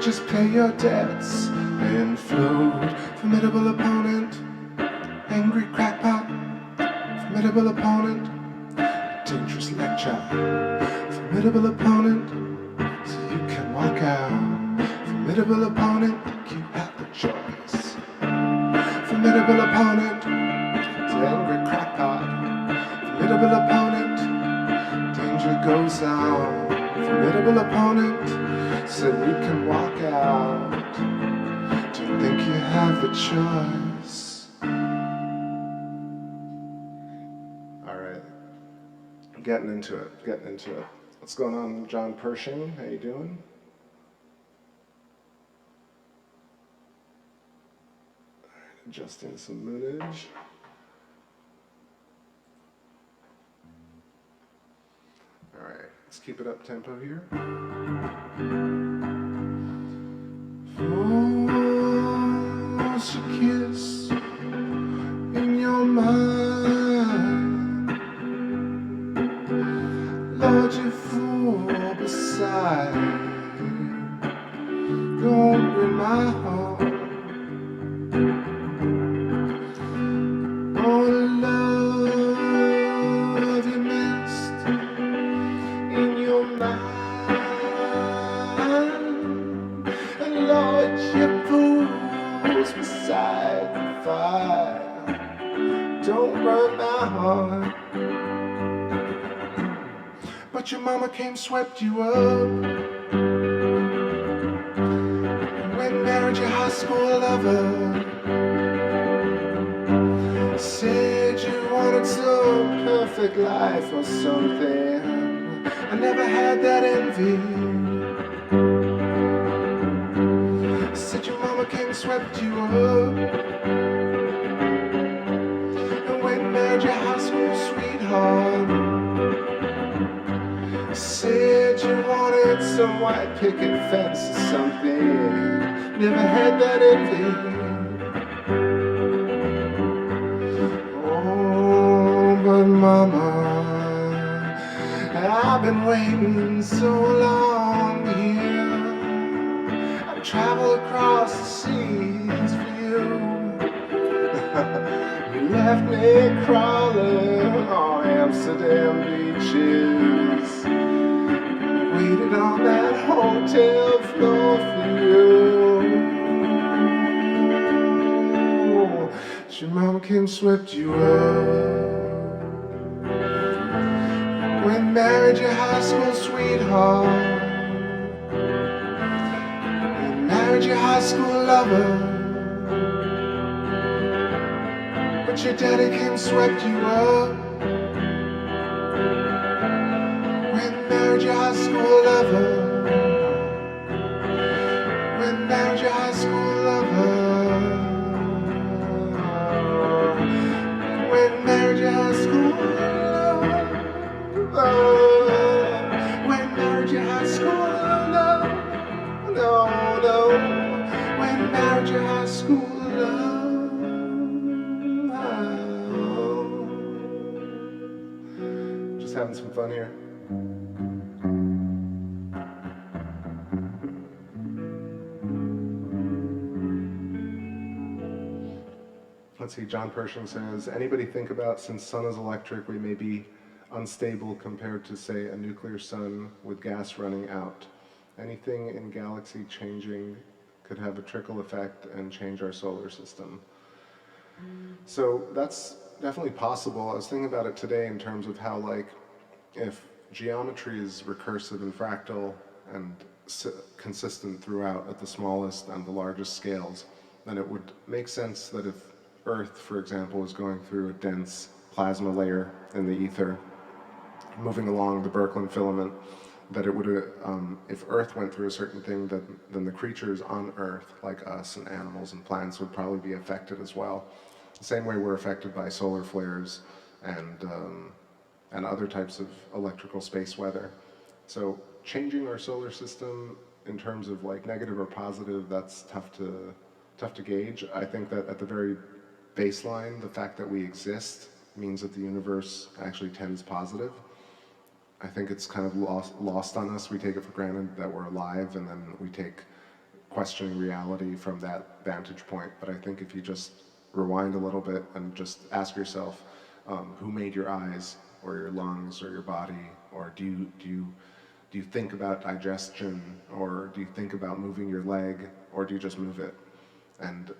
Just pay your debts and float. Formidable opponent, angry crackpot. Formidable opponent, dangerous lecture. Formidable opponent, so you can walk out. Formidable opponent, you have the choice. Formidable opponent, it's angry crackpot. Formidable opponent, danger goes out. Formidable opponent, so you can walk out. Do you think you have the choice? Getting into it. What's going on, John Pershing? How you doing? Adjusting some moonage. All right, let's keep it up tempo here. False kiss in your mind. Lord, you fool beside. Don't break my heart. All the love you missed in your mind. light the fire. Don't burn my heart. But your mama came, swept you up, when married your high school lover. Said you wanted some perfect life or something. I never had that envy. Said your mama came, swept you up, and when married your high school sweetheart. Said you wanted some white picket fence or something. Never had that envy. Oh, but mama, I've been waiting so long here. I've traveled across the seas for you. You left me crawling on Amsterdam beaches. Waited on that hotel floor for you. Your mama came, swept you up, when married your high school sweetheart, when married your high school lover. But your daddy came, swept you up, when married your high school lover, when married your high school lover, when married your high school lover, when married your high school lover, no, when married your high school lover. Just having some fun here. Let's see, John Pershing says, anybody think about, since sun is electric, we may be unstable compared to, say, a nuclear sun with gas running out. Anything in galaxy changing could have a trickle effect and change our solar system. So that's definitely possible. I was thinking about it today in terms of how, like, if geometry is recursive and fractal and consistent throughout at the smallest and the largest scales, then it would make sense that if Earth, for example, is going through a dense plasma layer in the ether, moving along the Birkeland filament, that it would, if Earth went through a certain thing, then the creatures on Earth, like us and animals and plants, would probably be affected as well. The same way we're affected by solar flares and other types of electrical space weather. So changing our solar system in terms of like negative or positive, that's tough to gauge. I think that at the very baseline, the fact that we exist means that the universe actually tends positive. I think it's kind of lost on us. We take it for granted that we're alive, and then we take questioning reality from that vantage point. But I think if you just rewind a little bit and just ask yourself, who made your eyes or your lungs or your body, or do you think about digestion, or do you think about moving your leg, or do you just move it? And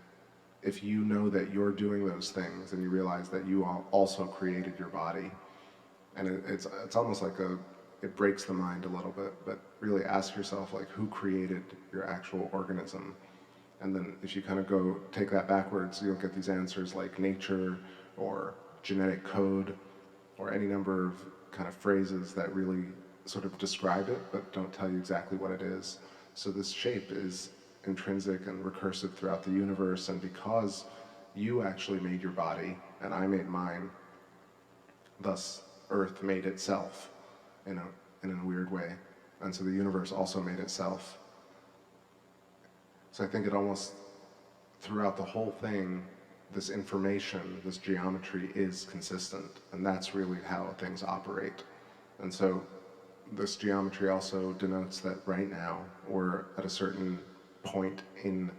if you know that you're doing those things and you realize that you also created your body, and it's almost like it breaks the mind a little bit, but really ask yourself, like, who created your actual organism? And then if you kind of go take that backwards, you'll get these answers like nature or genetic code or any number of kind of phrases that really sort of describe it but don't tell you exactly what it is. So this shape is intrinsic and recursive throughout the universe, and because you actually made your body and I made mine, thus Earth made itself in a weird way, and so the universe also made itself. So I think it almost, throughout the whole thing, this information, this geometry is consistent, and that's really how things operate. And so this geometry also denotes that right now we're at a certain point in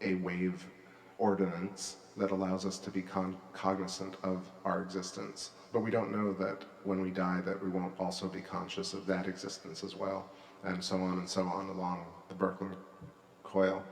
a wave ordinance that allows us to be cognizant of our existence. But we don't know that when we die that we won't also be conscious of that existence as well, and so on along the Birkeland coil.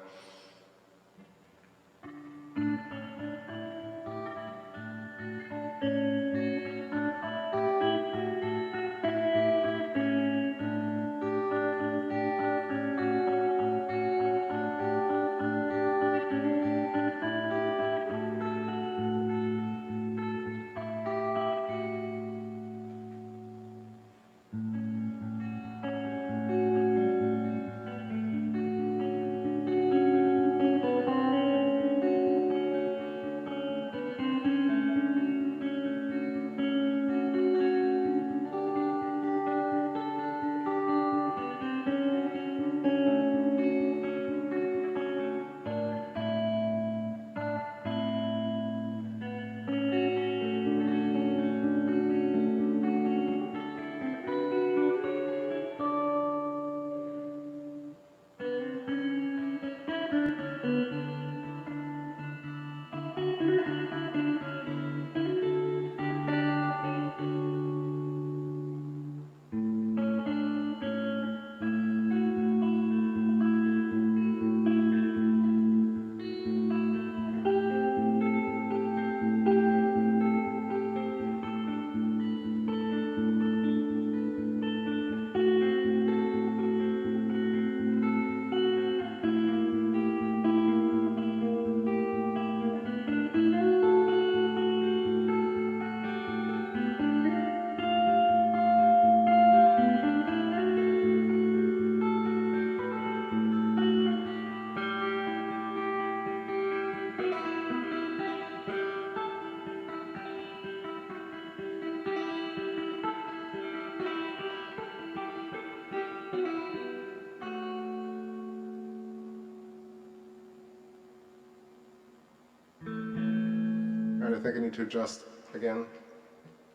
Alright, I think I need to adjust again.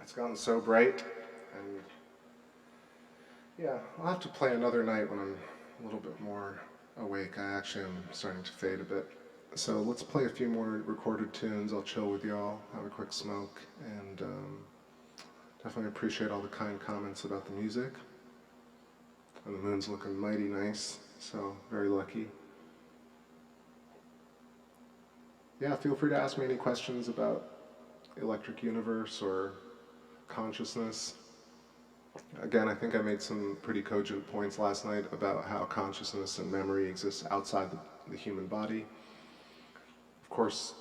It's gotten so bright, and yeah, I'll have to play another night when I'm a little bit more awake. I actually am starting to fade a bit. So let's play a few more recorded tunes. I'll chill with y'all, have a quick smoke, and definitely appreciate all the kind comments about the music. And the moon's looking mighty nice, so very lucky. Yeah, feel free to ask me any questions about electric universe or consciousness. Again, I think I made some pretty cogent points last night about how consciousness and memory exist outside the human body. Of course,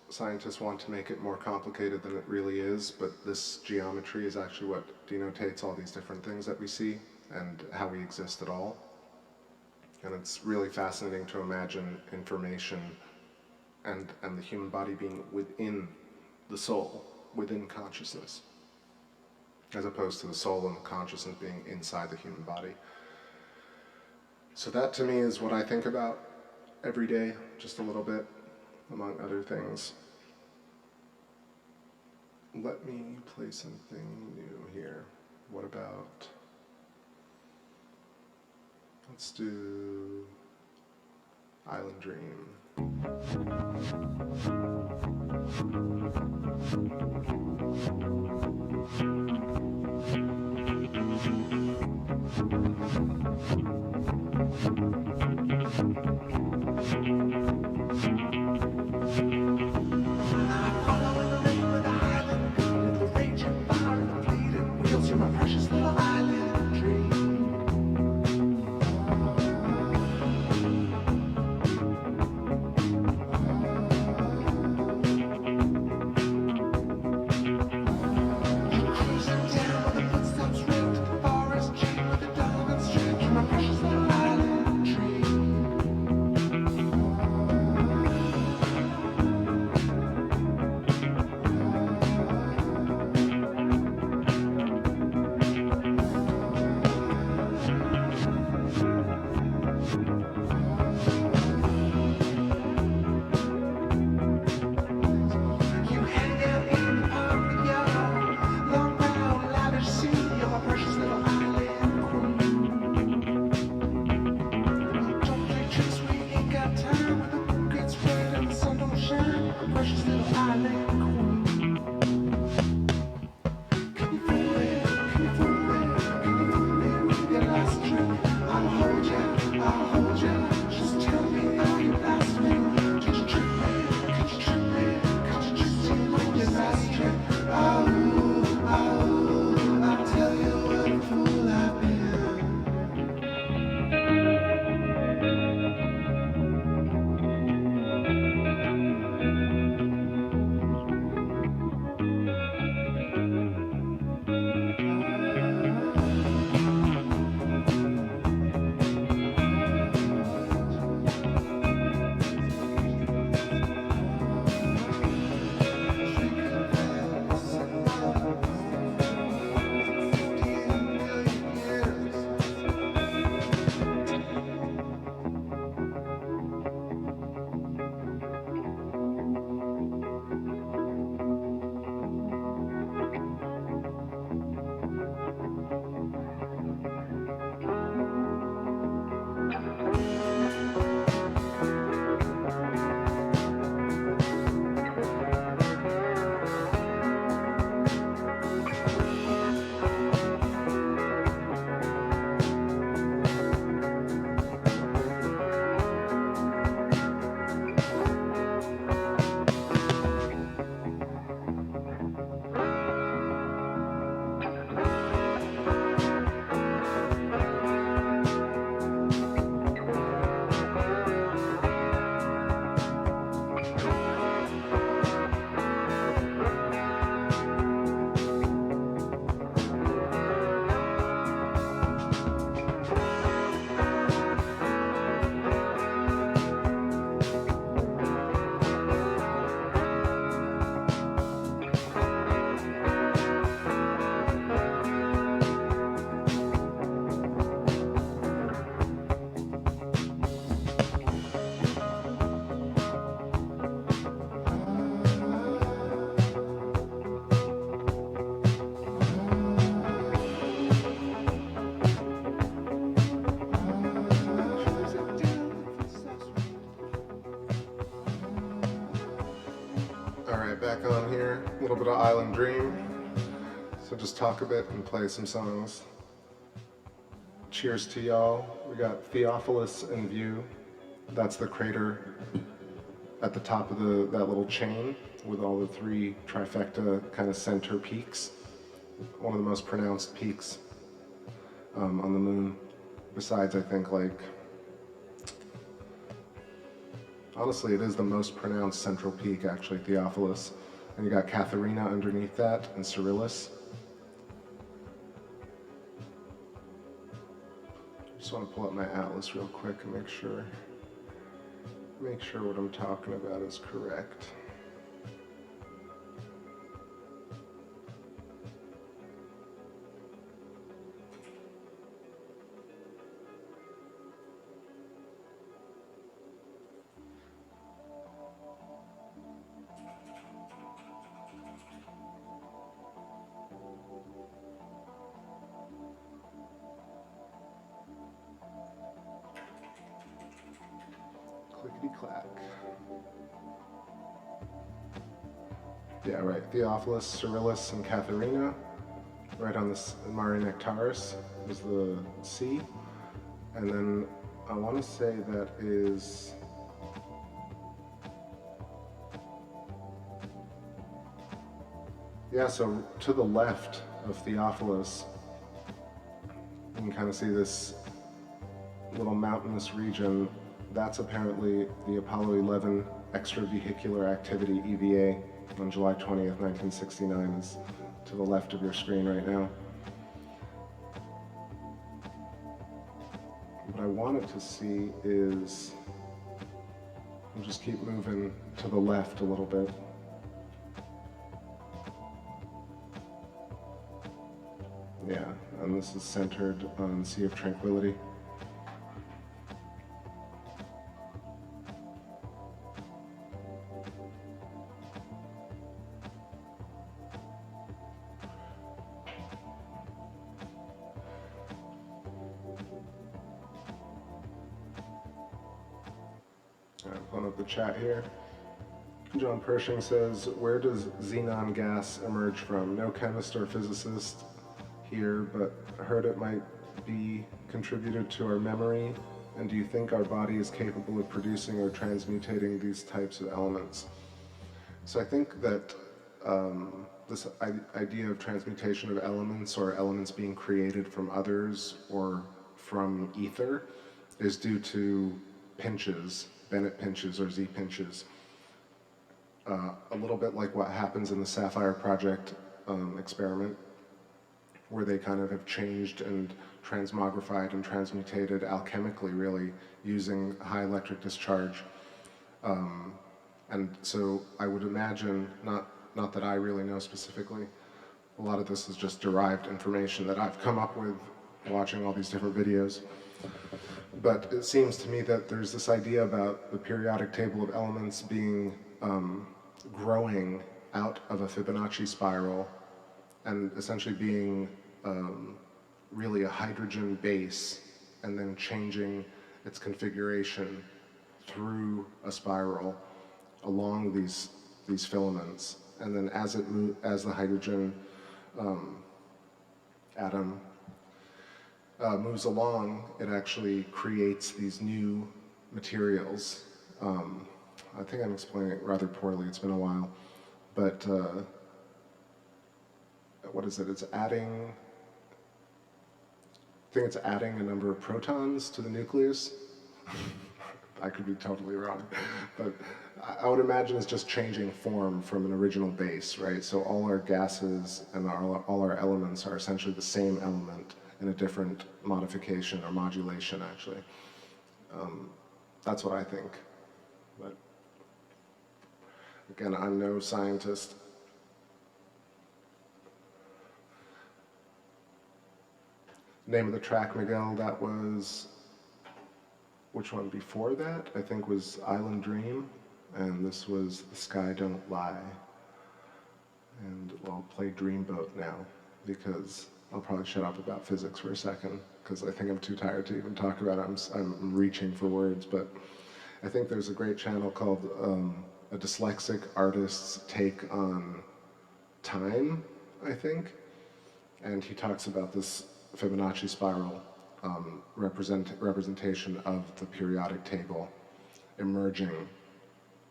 scientists want to make it more complicated than it really is, but this geometry is actually what denotates all these different things that we see and how we exist at all. And it's really fascinating to imagine information and the human body being within the soul, within consciousness, as opposed to the soul and the consciousness being inside the human body. So that to me is what I think about every day, just a little bit, among other things. Let me play something new here. What about, let's do Island Dream. Alright, back on here. A little bit of Island Dream. So just talk a bit and play some songs. Cheers to y'all. We got Theophilus in view. That's the crater at the top of that little chain with all the three trifecta kind of center peaks. One of the most pronounced peaks on the moon. Besides, I think, like, honestly, it is the most pronounced central peak, actually, Theophilus. And you got Katharina underneath that, and Cyrillus. Just want to pull up my atlas real quick and make sure what I'm talking about is correct. Clickety-clack. Yeah, right. Theophilus, Cyrillus, and Katharina. Right on this Mare Nectaris is the C. And then I want to say that is... Yeah, so to the left of Theophilus, you can kind of see this little mountainous region. That's apparently the Apollo 11 extravehicular activity, EVA, on July 20th, 1969, is to the left of your screen right now. What I wanted to see is, we'll just keep moving to the left a little bit. Yeah, and this is centered on Sea of Tranquility. Pulling up the chat here. John Pershing says, where does xenon gas emerge from? No chemist or physicist here, but I heard it might be contributed to our memory. And do you think our body is capable of producing or transmutating these types of elements? So I think that this idea of transmutation of elements, or elements being created from others or from ether, is due to pinches, Bennett pinches or Z pinches. A little bit like what happens in the Sapphire Project experiment, where they kind of have changed and transmogrified and transmutated alchemically, really, using high electric discharge. And so I would imagine, not that I really know specifically, a lot of this is just derived information that I've come up with watching all these different videos. But it seems to me that there's this idea about the periodic table of elements being growing out of a Fibonacci spiral and essentially being really a hydrogen base and then changing its configuration through a spiral along these filaments. And then as the hydrogen atom moves along, it actually creates these new materials. I think I'm explaining it rather poorly, it's been a while, but what is it? It's adding, I think it's adding a number of protons to the nucleus. I could be totally wrong, but I would imagine it's just changing form from an original base, right? So all our gases and all our elements are essentially the same element in a different modification or modulation, actually. That's what I think. But again, I'm no scientist. Name of the track, Miguel, that was, which one before that? I think was Island Dream, and this was The Sky Don't Lie. And I'll play Dreamboat now, because I'll probably shut up about physics for a second, because I think I'm too tired to even talk about it. I'm reaching for words, but I think there's a great channel called a dyslexic artist's take on time, I think. And he talks about this Fibonacci spiral representation of the periodic table emerging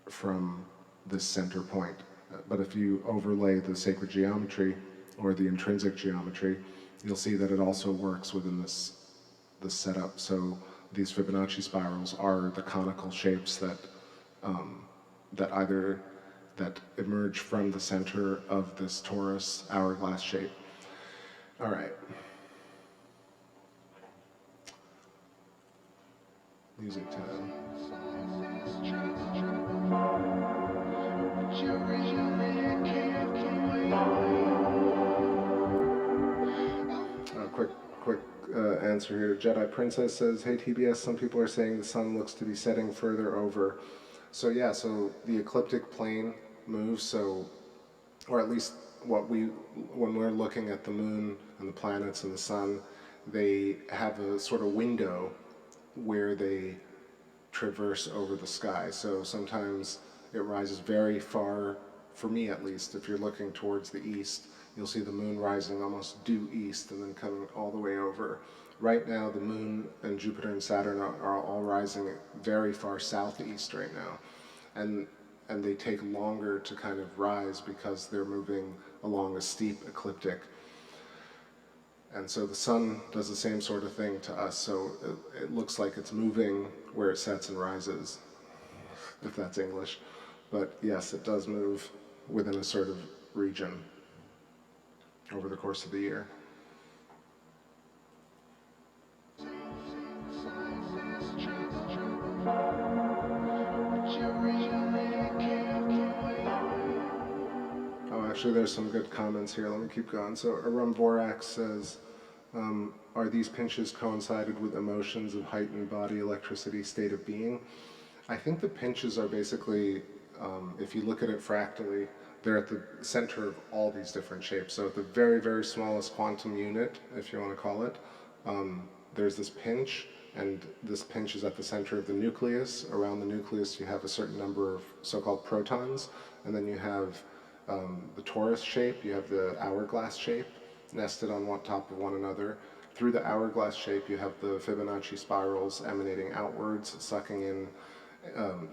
from this center point. But if you overlay the sacred geometry or the intrinsic geometry, you'll see that it also works within this setup. So these Fibonacci spirals are the conical shapes that that emerge from the center of this torus hourglass shape. All right. Music time. Quick answer here. Jedi Princess says, "Hey TBS, some people are saying the sun looks to be setting further over." So yeah, so the ecliptic plane moves. So, or at least when we're looking at the moon and the planets and the sun, they have a sort of window where they traverse over the sky. So sometimes it rises very far, for me at least, if you're looking towards the east, you'll see the moon rising almost due east and then coming all the way over. Right now, the moon and Jupiter and Saturn are all rising very far southeast right now. And they take longer to kind of rise because they're moving along a steep ecliptic. And so the sun does the same sort of thing to us. So it looks like it's moving where it sets and rises, if that's English. But yes, it does move within a sort of region over the course of the year. Oh, actually, there's some good comments here. Let me keep going. So Arum Vorax says, are these pinches coincided with emotions of heightened body electricity state of being? I think the pinches are basically, if you look at it fractally, they're at the center of all these different shapes. So at the very, very smallest quantum unit, if you want to call it, there's this pinch, and this pinch is at the center of the nucleus. Around the nucleus you have a certain number of so-called protons, and then you have the torus shape, you have the hourglass shape, nested on top of one another. Through the hourglass shape you have the Fibonacci spirals emanating outwards, sucking in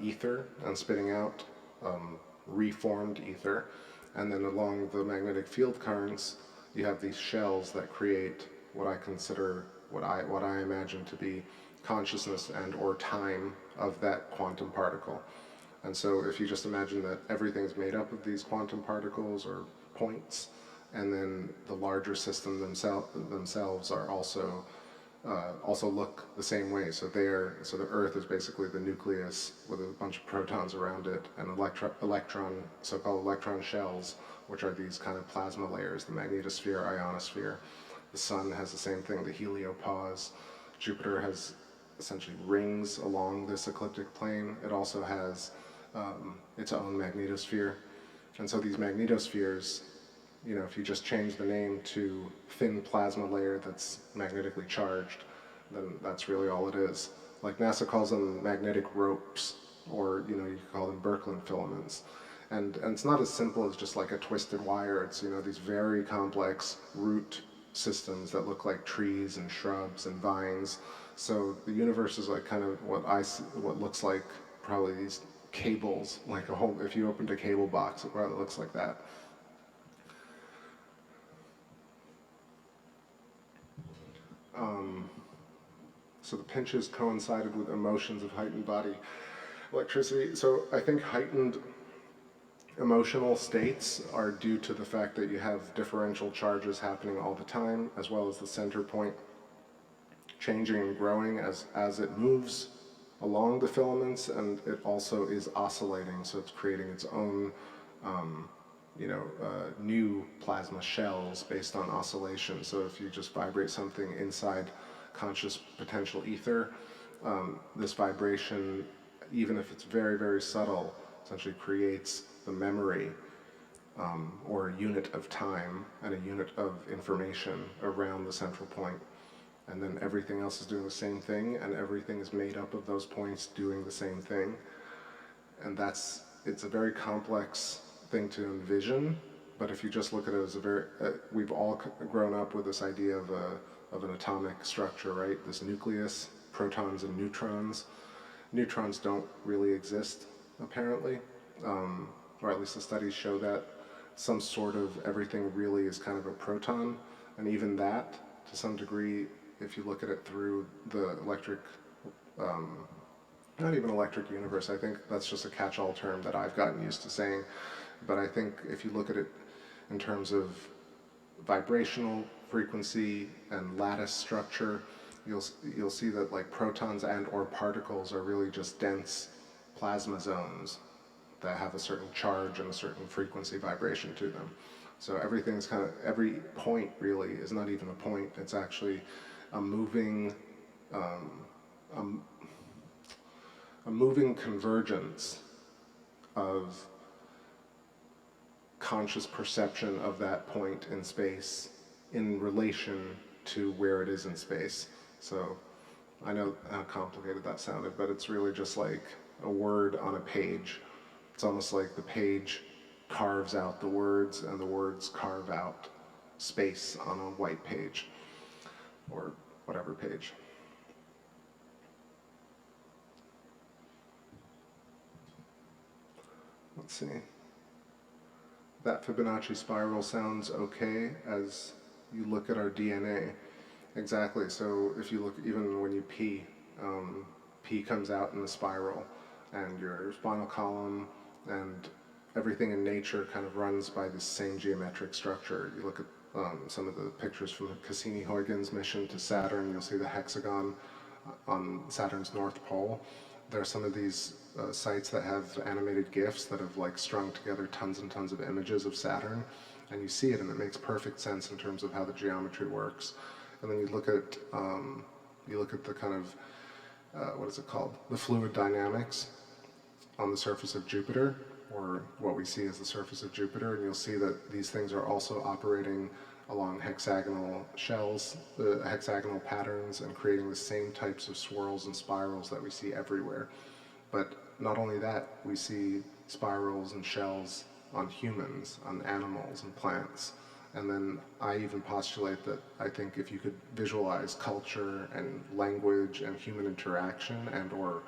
ether and spitting out reformed ether. And then along the magnetic field currents you have these shells that create what I consider, what I imagine to be consciousness and or time of that quantum particle. And so if you just imagine that everything's made up of these quantum particles or points, and then the larger system themselves are also look the same way. So the Earth is basically the nucleus with a bunch of protons around it, and so-called electron shells, which are these kind of plasma layers, the magnetosphere, ionosphere. The Sun has the same thing, the heliopause. Jupiter has essentially rings along this ecliptic plane. It also has its own magnetosphere. And so these magnetospheres, you know, if you just change the name to thin plasma layer that's magnetically charged, then that's really all it is. Like NASA calls them magnetic ropes, or you could call them Birkeland filaments. And it's not as simple as just like a twisted wire. It's, these very complex root systems that look like trees and shrubs and vines. So the universe is like kind of what looks like probably these cables, like if you opened a cable box, it probably looks like that. So the pinches coincided with emotions of heightened body electricity. So I think heightened emotional states are due to the fact that you have differential charges happening all the time, as well as the center point changing and growing as it moves along the filaments, and it also is oscillating, so it's creating its own new plasma shells based on oscillation. So if you just vibrate something inside conscious potential ether, this vibration, even if it's very, very subtle, essentially creates the memory or a unit of time and a unit of information around the central point. And then everything else is doing the same thing, and everything is made up of those points doing the same thing. And that's it's a very complex thing to envision, but if you just look at it as a very, we've all grown up with this idea of an atomic structure, right? This nucleus, protons and neutrons. Neutrons don't really exist, apparently, or at least the studies show that. Some sort of everything really is kind of a proton, and even that, to some degree, if you look at it through the electric, not even electric universe, I think that's just a catch-all term that I've gotten used to saying, but I think if you look at it in terms of vibrational frequency and lattice structure, you'll see that like protons and or particles are really just dense plasma zones that have a certain charge and a certain frequency vibration to them. So everything's kind of, every point really is not even a point, it's actually a moving convergence of conscious perception of that point in space in relation to where it is in space. So I know how complicated that sounded, but it's really just like a word on a page. It's almost like the page carves out the words and the words carve out space on a white page or whatever page. Let's see. That Fibonacci spiral sounds okay as you look at our DNA. Exactly, so if you look, even when you pee, pee comes out in a spiral, and your spinal column and everything in nature kind of runs by the same geometric structure. You look at some of the pictures from the Cassini-Huygens mission to Saturn, you'll see the hexagon on Saturn's North Pole. There are some of these sites that have animated GIFs that have like strung together tons and tons of images of Saturn, and you see it and it makes perfect sense in terms of how the geometry works. And then you look at the kind of, what is it called? The fluid dynamics on the surface of Jupiter, or what we see as the surface of Jupiter, and you'll see that these things are also operating along hexagonal shells, hexagonal patterns, and creating the same types of swirls and spirals that we see everywhere. But not only that, we see spirals and shells on humans, on animals and plants. And then I even postulate that I think if you could visualize culture and language and human interaction and or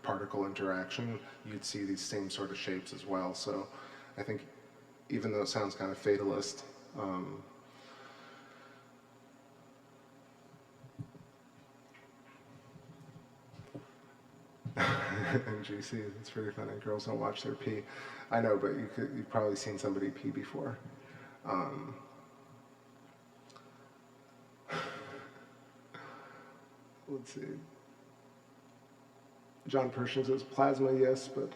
particle interaction, you'd see these same sort of shapes as well. So I think even though it sounds kind of fatalist, and GC, it's pretty funny. Girls don't watch their pee. I know, but you've probably seen somebody pee before. Let's see. John Pershing says plasma, yes, but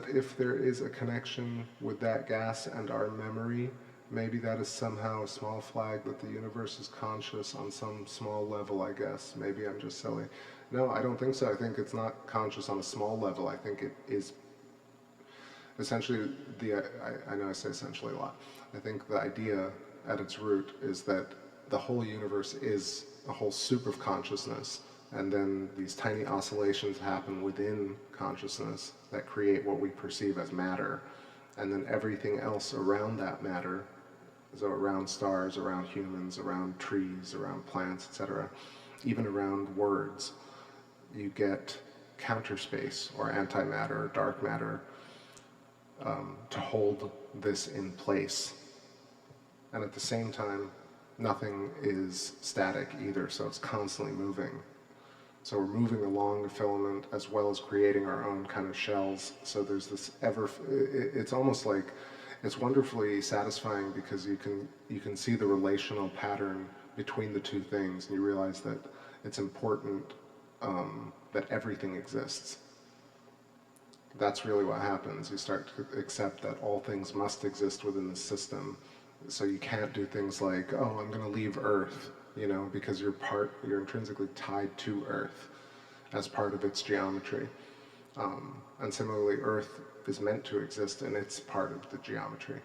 if there is a connection with that gas and our memory, maybe that is somehow a small flag that the universe is conscious on some small level, I guess. Maybe I'm just silly. No, I don't think so. I think it's not conscious on a small level. I think it is essentially I know I say essentially a lot. I think the idea at its root is that the whole universe is a whole soup of consciousness, and then these tiny oscillations happen within consciousness that create what we perceive as matter, and then everything else around that matter, so around stars, around humans, around trees, around plants, etc., even around words, you get counter space or antimatter or dark matter to hold this in place. And at the same time, nothing is static either, so it's constantly moving. So we're moving along the filament as well as creating our own kind of shells. So there's this it's almost like, it's wonderfully satisfying because you can see the relational pattern between the two things, and you realize that it's important that everything exists. That's really what happens. You start to accept that all things must exist within the system. So you can't do things like, oh, I'm going to leave Earth, you know, because you're intrinsically tied to Earth as part of its geometry. And similarly, Earth is meant to exist and it's part of the geometry.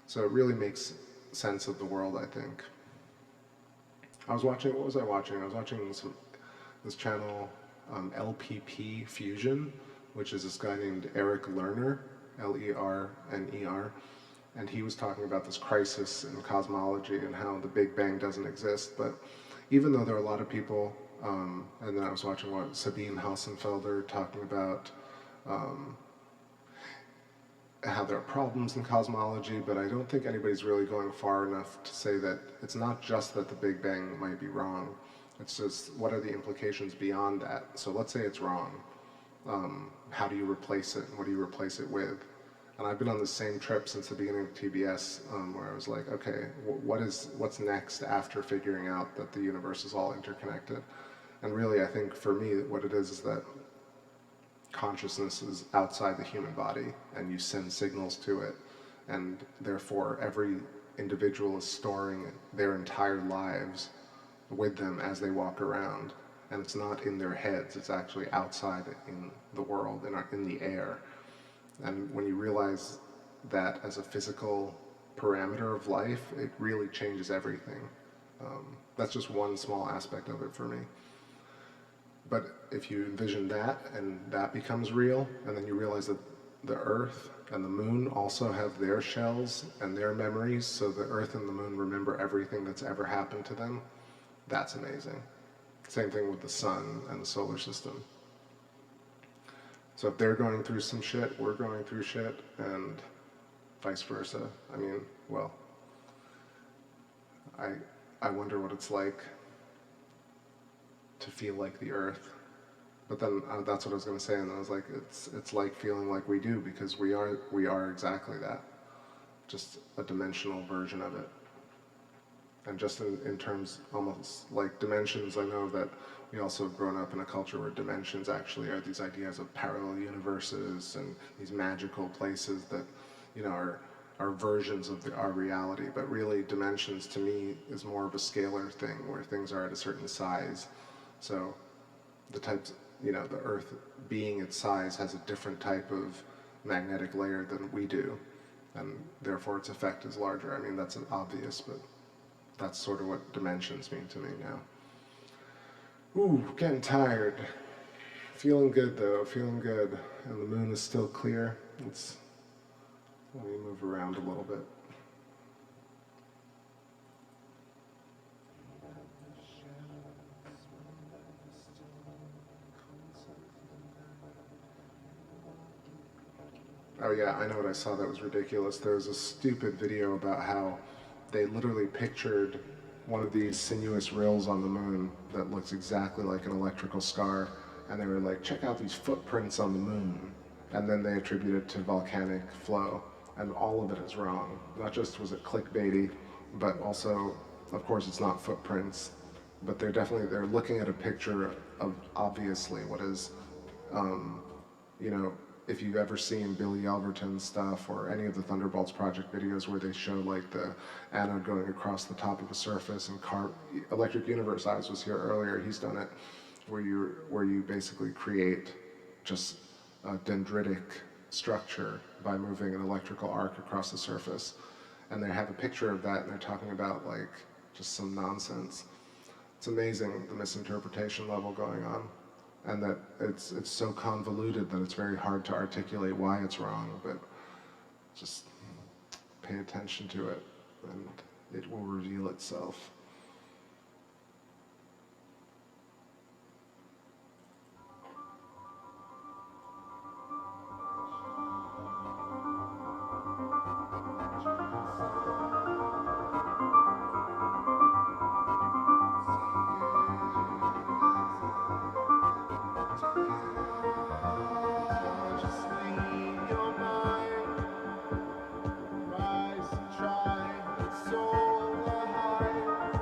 So it really makes sense of the world, I think. I was watching, what was I watching? I was watching this channel, LPP fusion, which is this guy named Eric Lerner, Lerner, and he was talking about this crisis in cosmology and how the Big Bang doesn't exist. But even though there are a lot of people, and then I was watching Sabine Hassenfelder talking about how there are problems in cosmology, but I don't think anybody's really going far enough to say that it's not just that the Big Bang might be wrong, it's just what are the implications beyond that. So let's say it's wrong. How do you replace it, and what do you replace it with? And I've been on the same trip since the beginning of TBS, where I was like, okay, what's next after figuring out that the universe is all interconnected? And really, I think for me, what it is that consciousness is outside the human body, and you send signals to it, and therefore every individual is storing their entire lives with them as they walk around, and it's not in their heads, it's actually outside in the world, in the air. And when you realize that as a physical parameter of life, it really changes everything. That's just one small aspect of it for me. But if you envision that, and that becomes real, and then you realize that the Earth and the Moon also have their shells and their memories, so the Earth and the Moon remember everything that's ever happened to them, that's amazing. Same thing with the Sun and the solar system. So if they're going through some shit, we're going through shit, and vice versa. I mean, well, I wonder what it's like to feel like the Earth. But then that's what I was going to say, and I was like, it's like feeling like we do, because we are exactly that, just a dimensional version of it. And just in terms, almost like dimensions, I know that we also have grown up in a culture where dimensions actually are these ideas of parallel universes and these magical places that, you know, are versions of our reality. But really, dimensions to me is more of a scalar thing, where things are at a certain size. So the types, you know, the Earth being its size has a different type of magnetic layer than we do, and therefore its effect is larger. I mean, that's obvious, but that's sort of what dimensions mean to me now. Ooh, getting tired. Feeling good though, feeling good. And the moon is still clear. Let me move around a little bit. Oh yeah, I know what I saw that was ridiculous. There was a stupid video about how they literally pictured one of these sinuous rills on the moon that looks exactly like an electrical scar, and they were like, check out these footprints on the moon. And then they attribute it to volcanic flow, and all of it is wrong. Not just was it clickbaity, but also, of course, it's not footprints, but they're looking at a picture of obviously what is, you know, if you've ever seen Billy Elverton's stuff or any of the Thunderbolts Project videos where they show like the anode going across the top of a surface, and Electric Universe Eyes was here earlier, he's done it, where you basically create just a dendritic structure by moving an electrical arc across the surface. And they have a picture of that, and they're talking about like just some nonsense. It's amazing the misinterpretation level going on, and that it's so convoluted that it's very hard to articulate why it's wrong, but just pay attention to it and it will reveal itself. Rise and try, it's so high.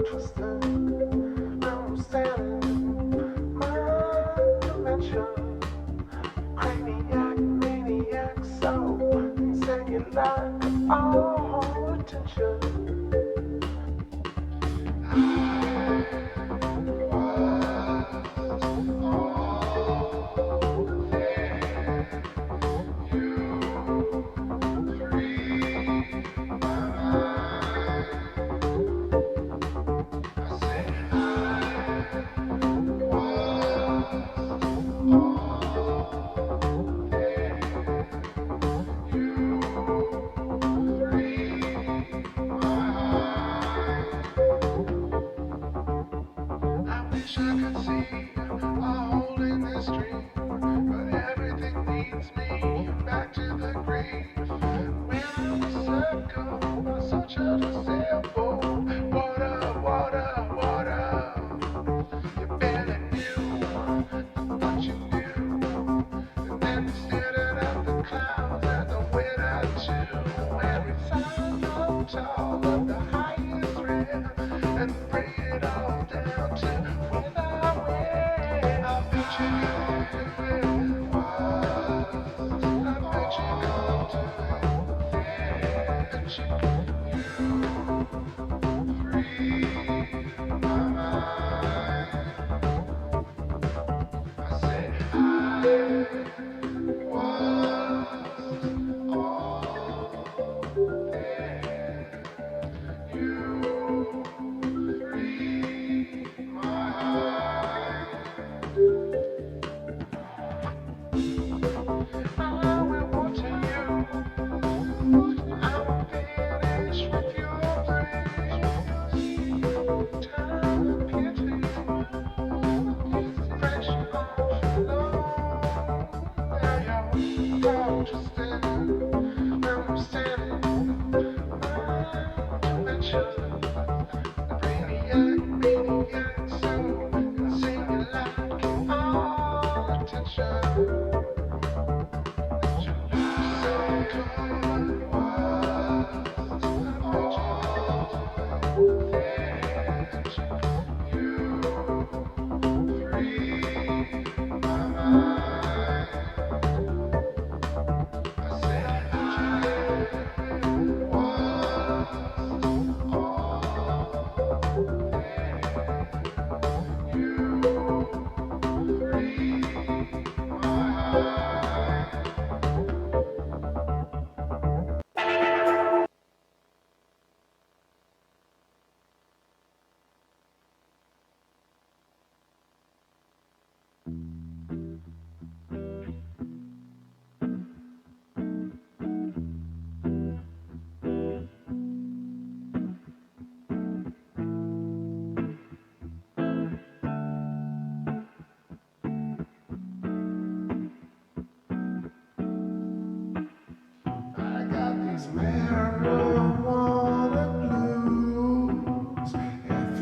twisted. I'm standing in my dimension. Craniac, maniac, so insane you like all attention.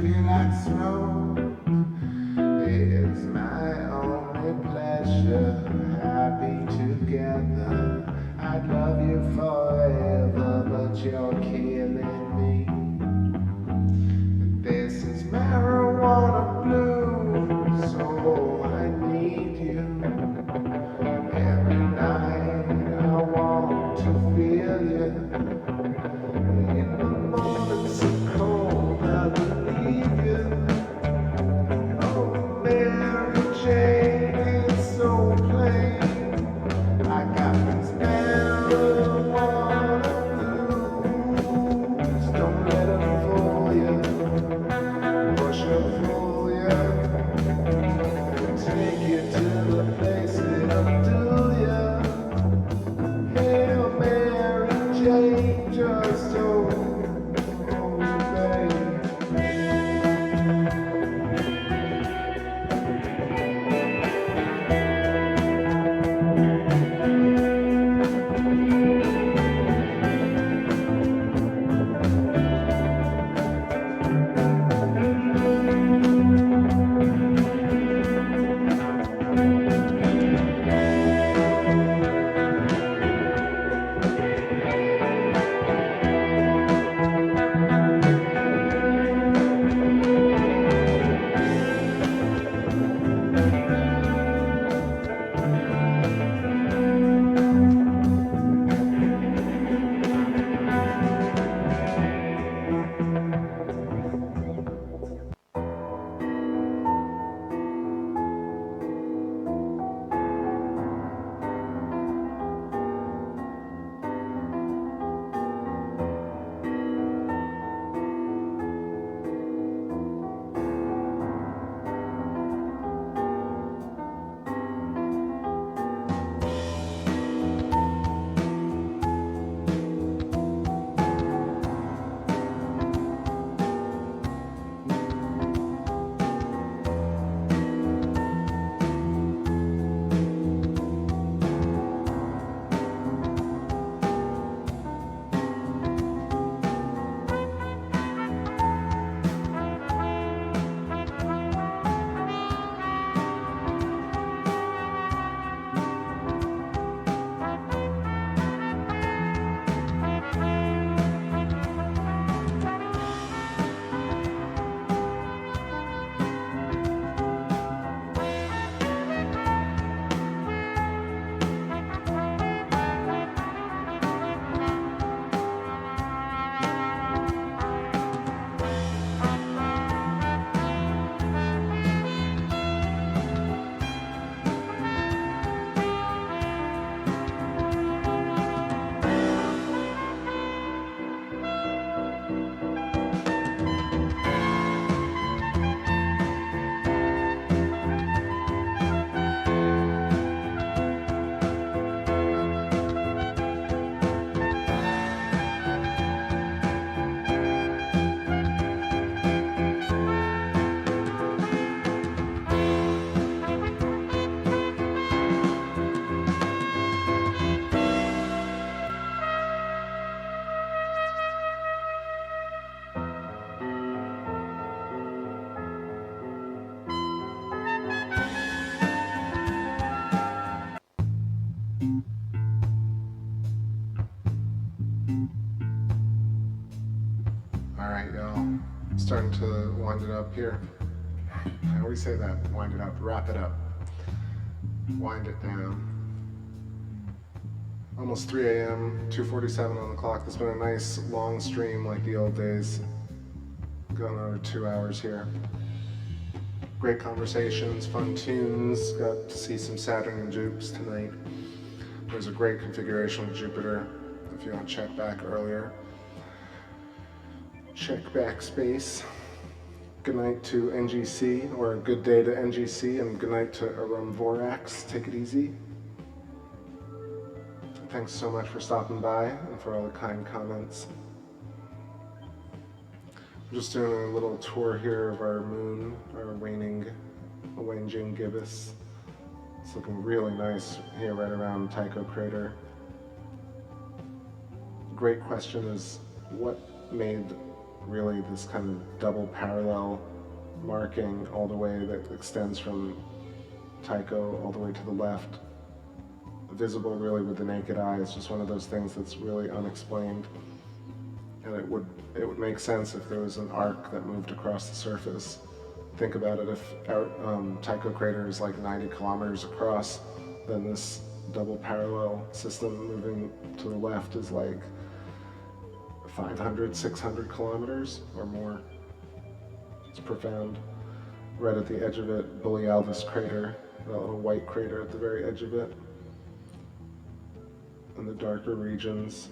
Feel like snow is my only Alright, y'all. Starting to wind it up here. How do we say that? Wind it up. Wrap it up. Wind it down. Almost 3 a.m., 2:47 on the clock. It's been a nice long stream like the old days. Going over 2 hours here. Great conversations, fun tunes. Got to see some Saturn and Jupes tonight. There's a great configuration with Jupiter. If you want to check back earlier. TakeBackSpace. Good night to NGC, or good day to NGC, and good night to Arum Vorax. Take it easy. Thanks so much for stopping by and for all the kind comments. I'm just doing a little tour here of our moon, our waning gibbous. It's looking really nice here right around Tycho crater. Great question is what made really this kind of double parallel marking all the way that extends from Tycho all the way to the left, visible really with the naked eye. It's just one of those things that's really unexplained, and it would make sense if there was an arc that moved across the surface. Think about it, if our Tycho crater is like 90 kilometers across, then this double parallel system moving to the left is like 500, 600 kilometers or more. It's profound. Right at the edge of it, Borealis crater, that little white crater at the very edge of it. In the darker regions,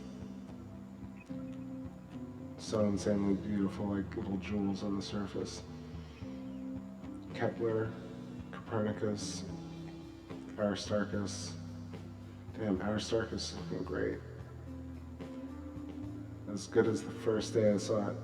so insanely beautiful, like little jewels on the surface. Kepler, Copernicus, Aristarchus. Damn, Aristarchus is looking great. As good as the first day I saw it.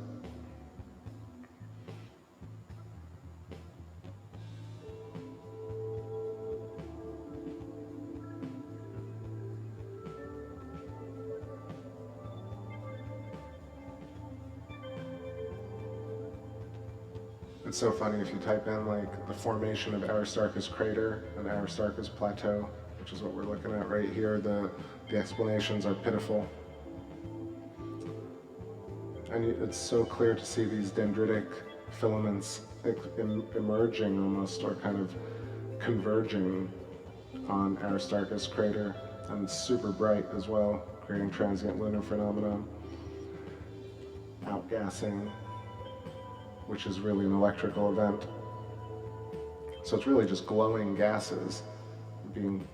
It's so funny if you type in like the formation of Aristarchus crater and Aristarchus plateau, which is what we're looking at right here, the explanations are pitiful. And it's so clear to see these dendritic filaments emerging almost, or kind of converging on Aristarchus crater, and it's super bright as well, creating transient lunar phenomenon, outgassing, which is really an electrical event. So it's really just glowing gases being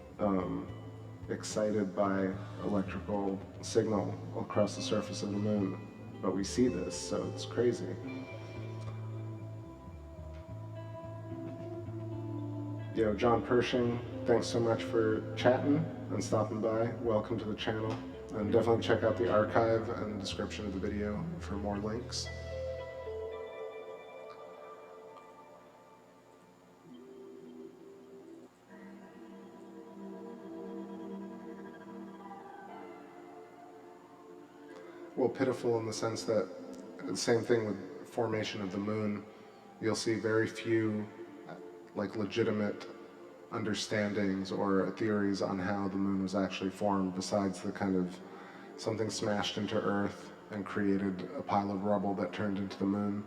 excited by electrical signal across the surface of the moon. But we see this, so it's crazy. Yo, John Pershing, thanks so much for chatting and stopping by. Welcome to the channel. And definitely check out the archive and the description of the video for more links. Well, pitiful in the sense that the same thing with formation of the moon. You'll see very few like legitimate understandings or theories on how the moon was actually formed, besides the kind of something smashed into Earth and created a pile of rubble that turned into the moon.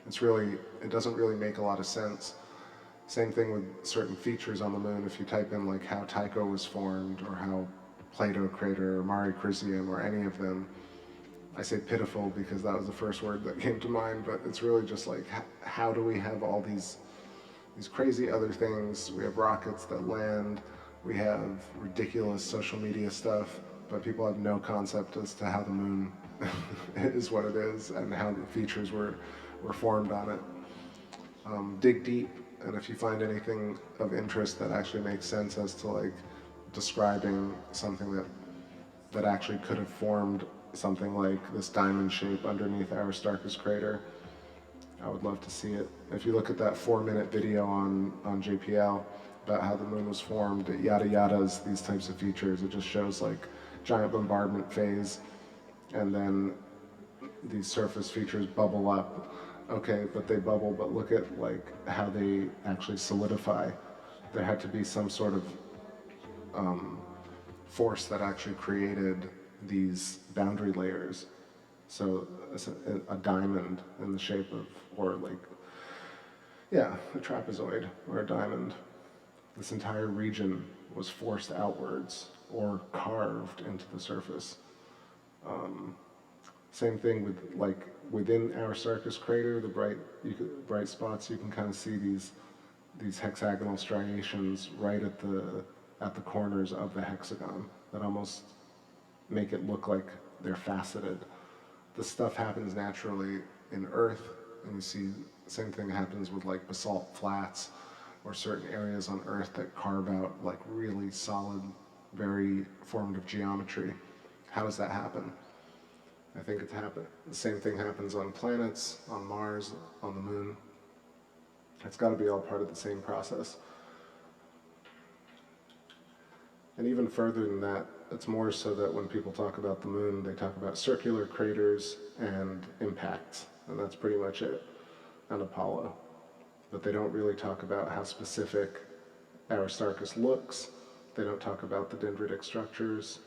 It doesn't really make a lot of sense. Same thing with certain features on the moon. If you type in like how Tycho was formed, or how Plato crater or Mare Crisium or any of them, I say pitiful because that was the first word that came to mind, but it's really just like, how do we have all these crazy other things? We have rockets that land, we have ridiculous social media stuff, but people have no concept as to how the moon is what it is and how the features were formed on it. Dig deep, and if you find anything of interest that actually makes sense as to like describing something that actually could have formed something like this diamond shape underneath Aristarchus crater, I would love to see it. If you look at that 4-minute video on JPL about how the moon was formed, it yada yadas these types of features. It just shows like giant bombardment phase, and then these surface features bubble up. Okay, but they bubble, but look at like how they actually solidify. There had to be some sort of force that actually created these boundary layers, So it's a diamond in the shape of, or like, yeah, a trapezoid or a diamond. This entire region was forced outwards or carved into the surface. Same thing with, like, within Aristarchus crater, the bright spots, you can kind of see these hexagonal striations right at the corners of the hexagon that almost make it look like they're faceted. This stuff happens naturally in Earth, and you see the same thing happens with like basalt flats or certain areas on Earth that carve out like really solid, very formative geometry. How does that happen? I think it's happened. The same thing happens on planets, on Mars, on the moon. It's got to be all part of the same process. And even further than that, it's more so that when people talk about the moon, they talk about circular craters and impacts, and that's pretty much it, and Apollo. But they don't really talk about how specific Aristarchus looks. They don't talk about the dendritic structures.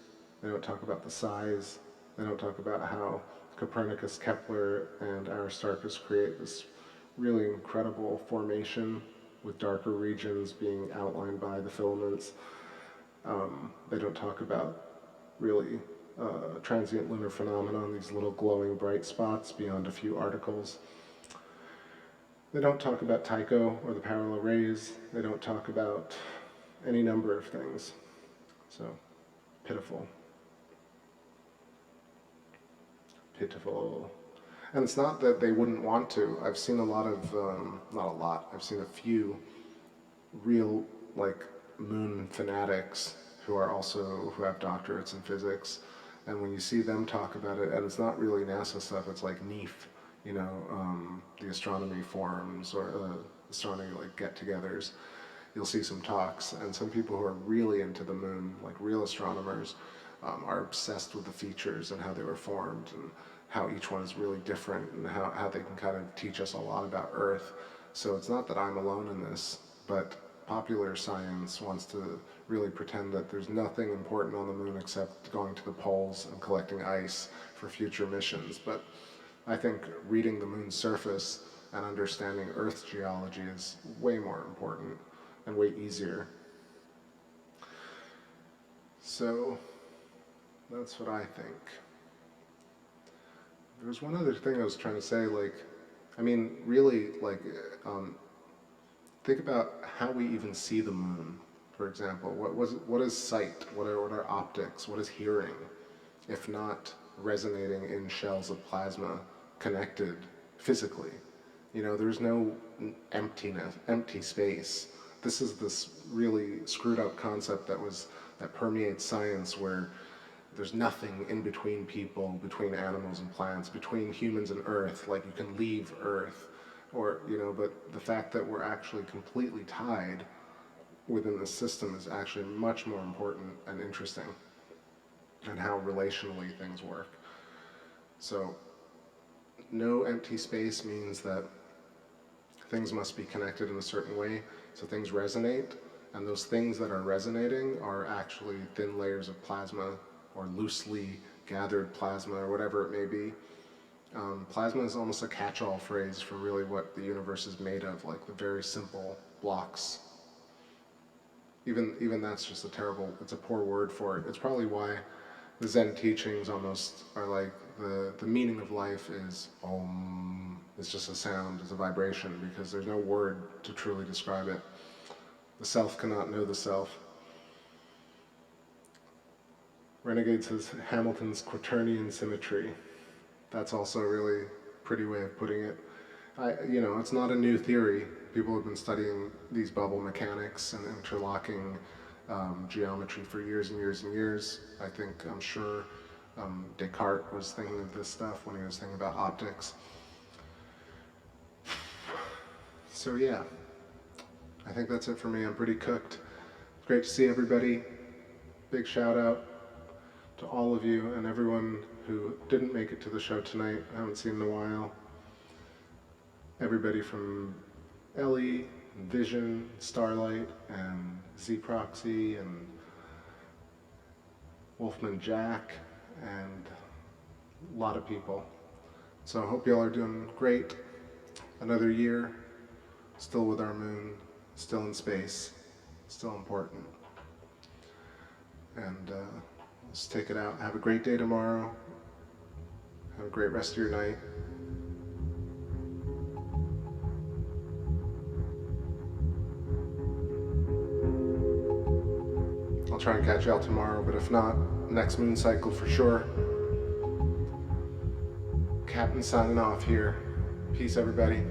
They don't talk about the size. They don't talk about how Copernicus, Kepler, and Aristarchus create this really incredible formation with darker regions being outlined by the filaments. They don't talk about really transient lunar phenomenon, these little glowing bright spots beyond a few articles. They don't talk about Tycho or the parallel rays. They don't talk about any number of things. So, pitiful. Pitiful. And it's not that they wouldn't want to. I've seen a lot of, not a lot, I've seen a few real, like, moon fanatics who have doctorates in physics. And when you see them talk about it, and it's not really NASA stuff, it's like NEAF, you know, the astronomy forums or astronomy, like, get-togethers. You'll see some talks, and some people who are really into the moon, like real astronomers, are obsessed with the features and how they were formed and how each one is really different and how they can kind of teach us a lot about Earth. So it's not that I'm alone in this, but popular science wants to really pretend that there's nothing important on the moon except going to the poles and collecting ice for future missions. But I think reading the moon's surface and understanding Earth's geology is way more important and way easier. So that's what I think. There's one other thing I was trying to say, like, I mean, really, like, think about how we even see the moon, for example. What is sight? What are optics? What is hearing? If not resonating in shells of plasma connected physically. You know, there's no empty space. This is this really screwed up concept that permeates science, where there's nothing in between people, between animals and plants, between humans and Earth. Like, you can leave Earth, or, you know, but the fact that we're actually completely tied within the system is actually much more important and interesting, and how relationally things work. So, no empty space means that things must be connected in a certain way, so things resonate, and those things that are resonating are actually thin layers of plasma, or loosely gathered plasma, or whatever it may be. Plasma is almost a catch-all phrase for really what the universe is made of, like the very simple blocks. Even that's just it's a poor word for it. It's probably why the Zen teachings almost are like, the meaning of life is Om. It's just a sound, it's a vibration, because there's no word to truly describe it. The self cannot know the self. Renegade says Hamilton's quaternion symmetry. That's also a really pretty way of putting it. You know, it's not a new theory. People have been studying these bubble mechanics and interlocking geometry for years and years and years. I'm sure Descartes was thinking of this stuff when he was thinking about optics. So yeah, I think that's it for me. I'm pretty cooked. It's great to see everybody. Big shout out to all of you and everyone who didn't make it to the show tonight. I haven't seen in a while. Everybody from Ellie, and Vision, Starlight, and Z-Proxy, and Wolfman Jack, and a lot of people. So I hope y'all are doing great. Another year, still with our moon, still in space, still important. And let's take it out. Have a great day tomorrow. Have a great rest of your night. I'll try and catch y'all tomorrow, but if not, next moon cycle for sure. Captain signing off here. Peace, everybody.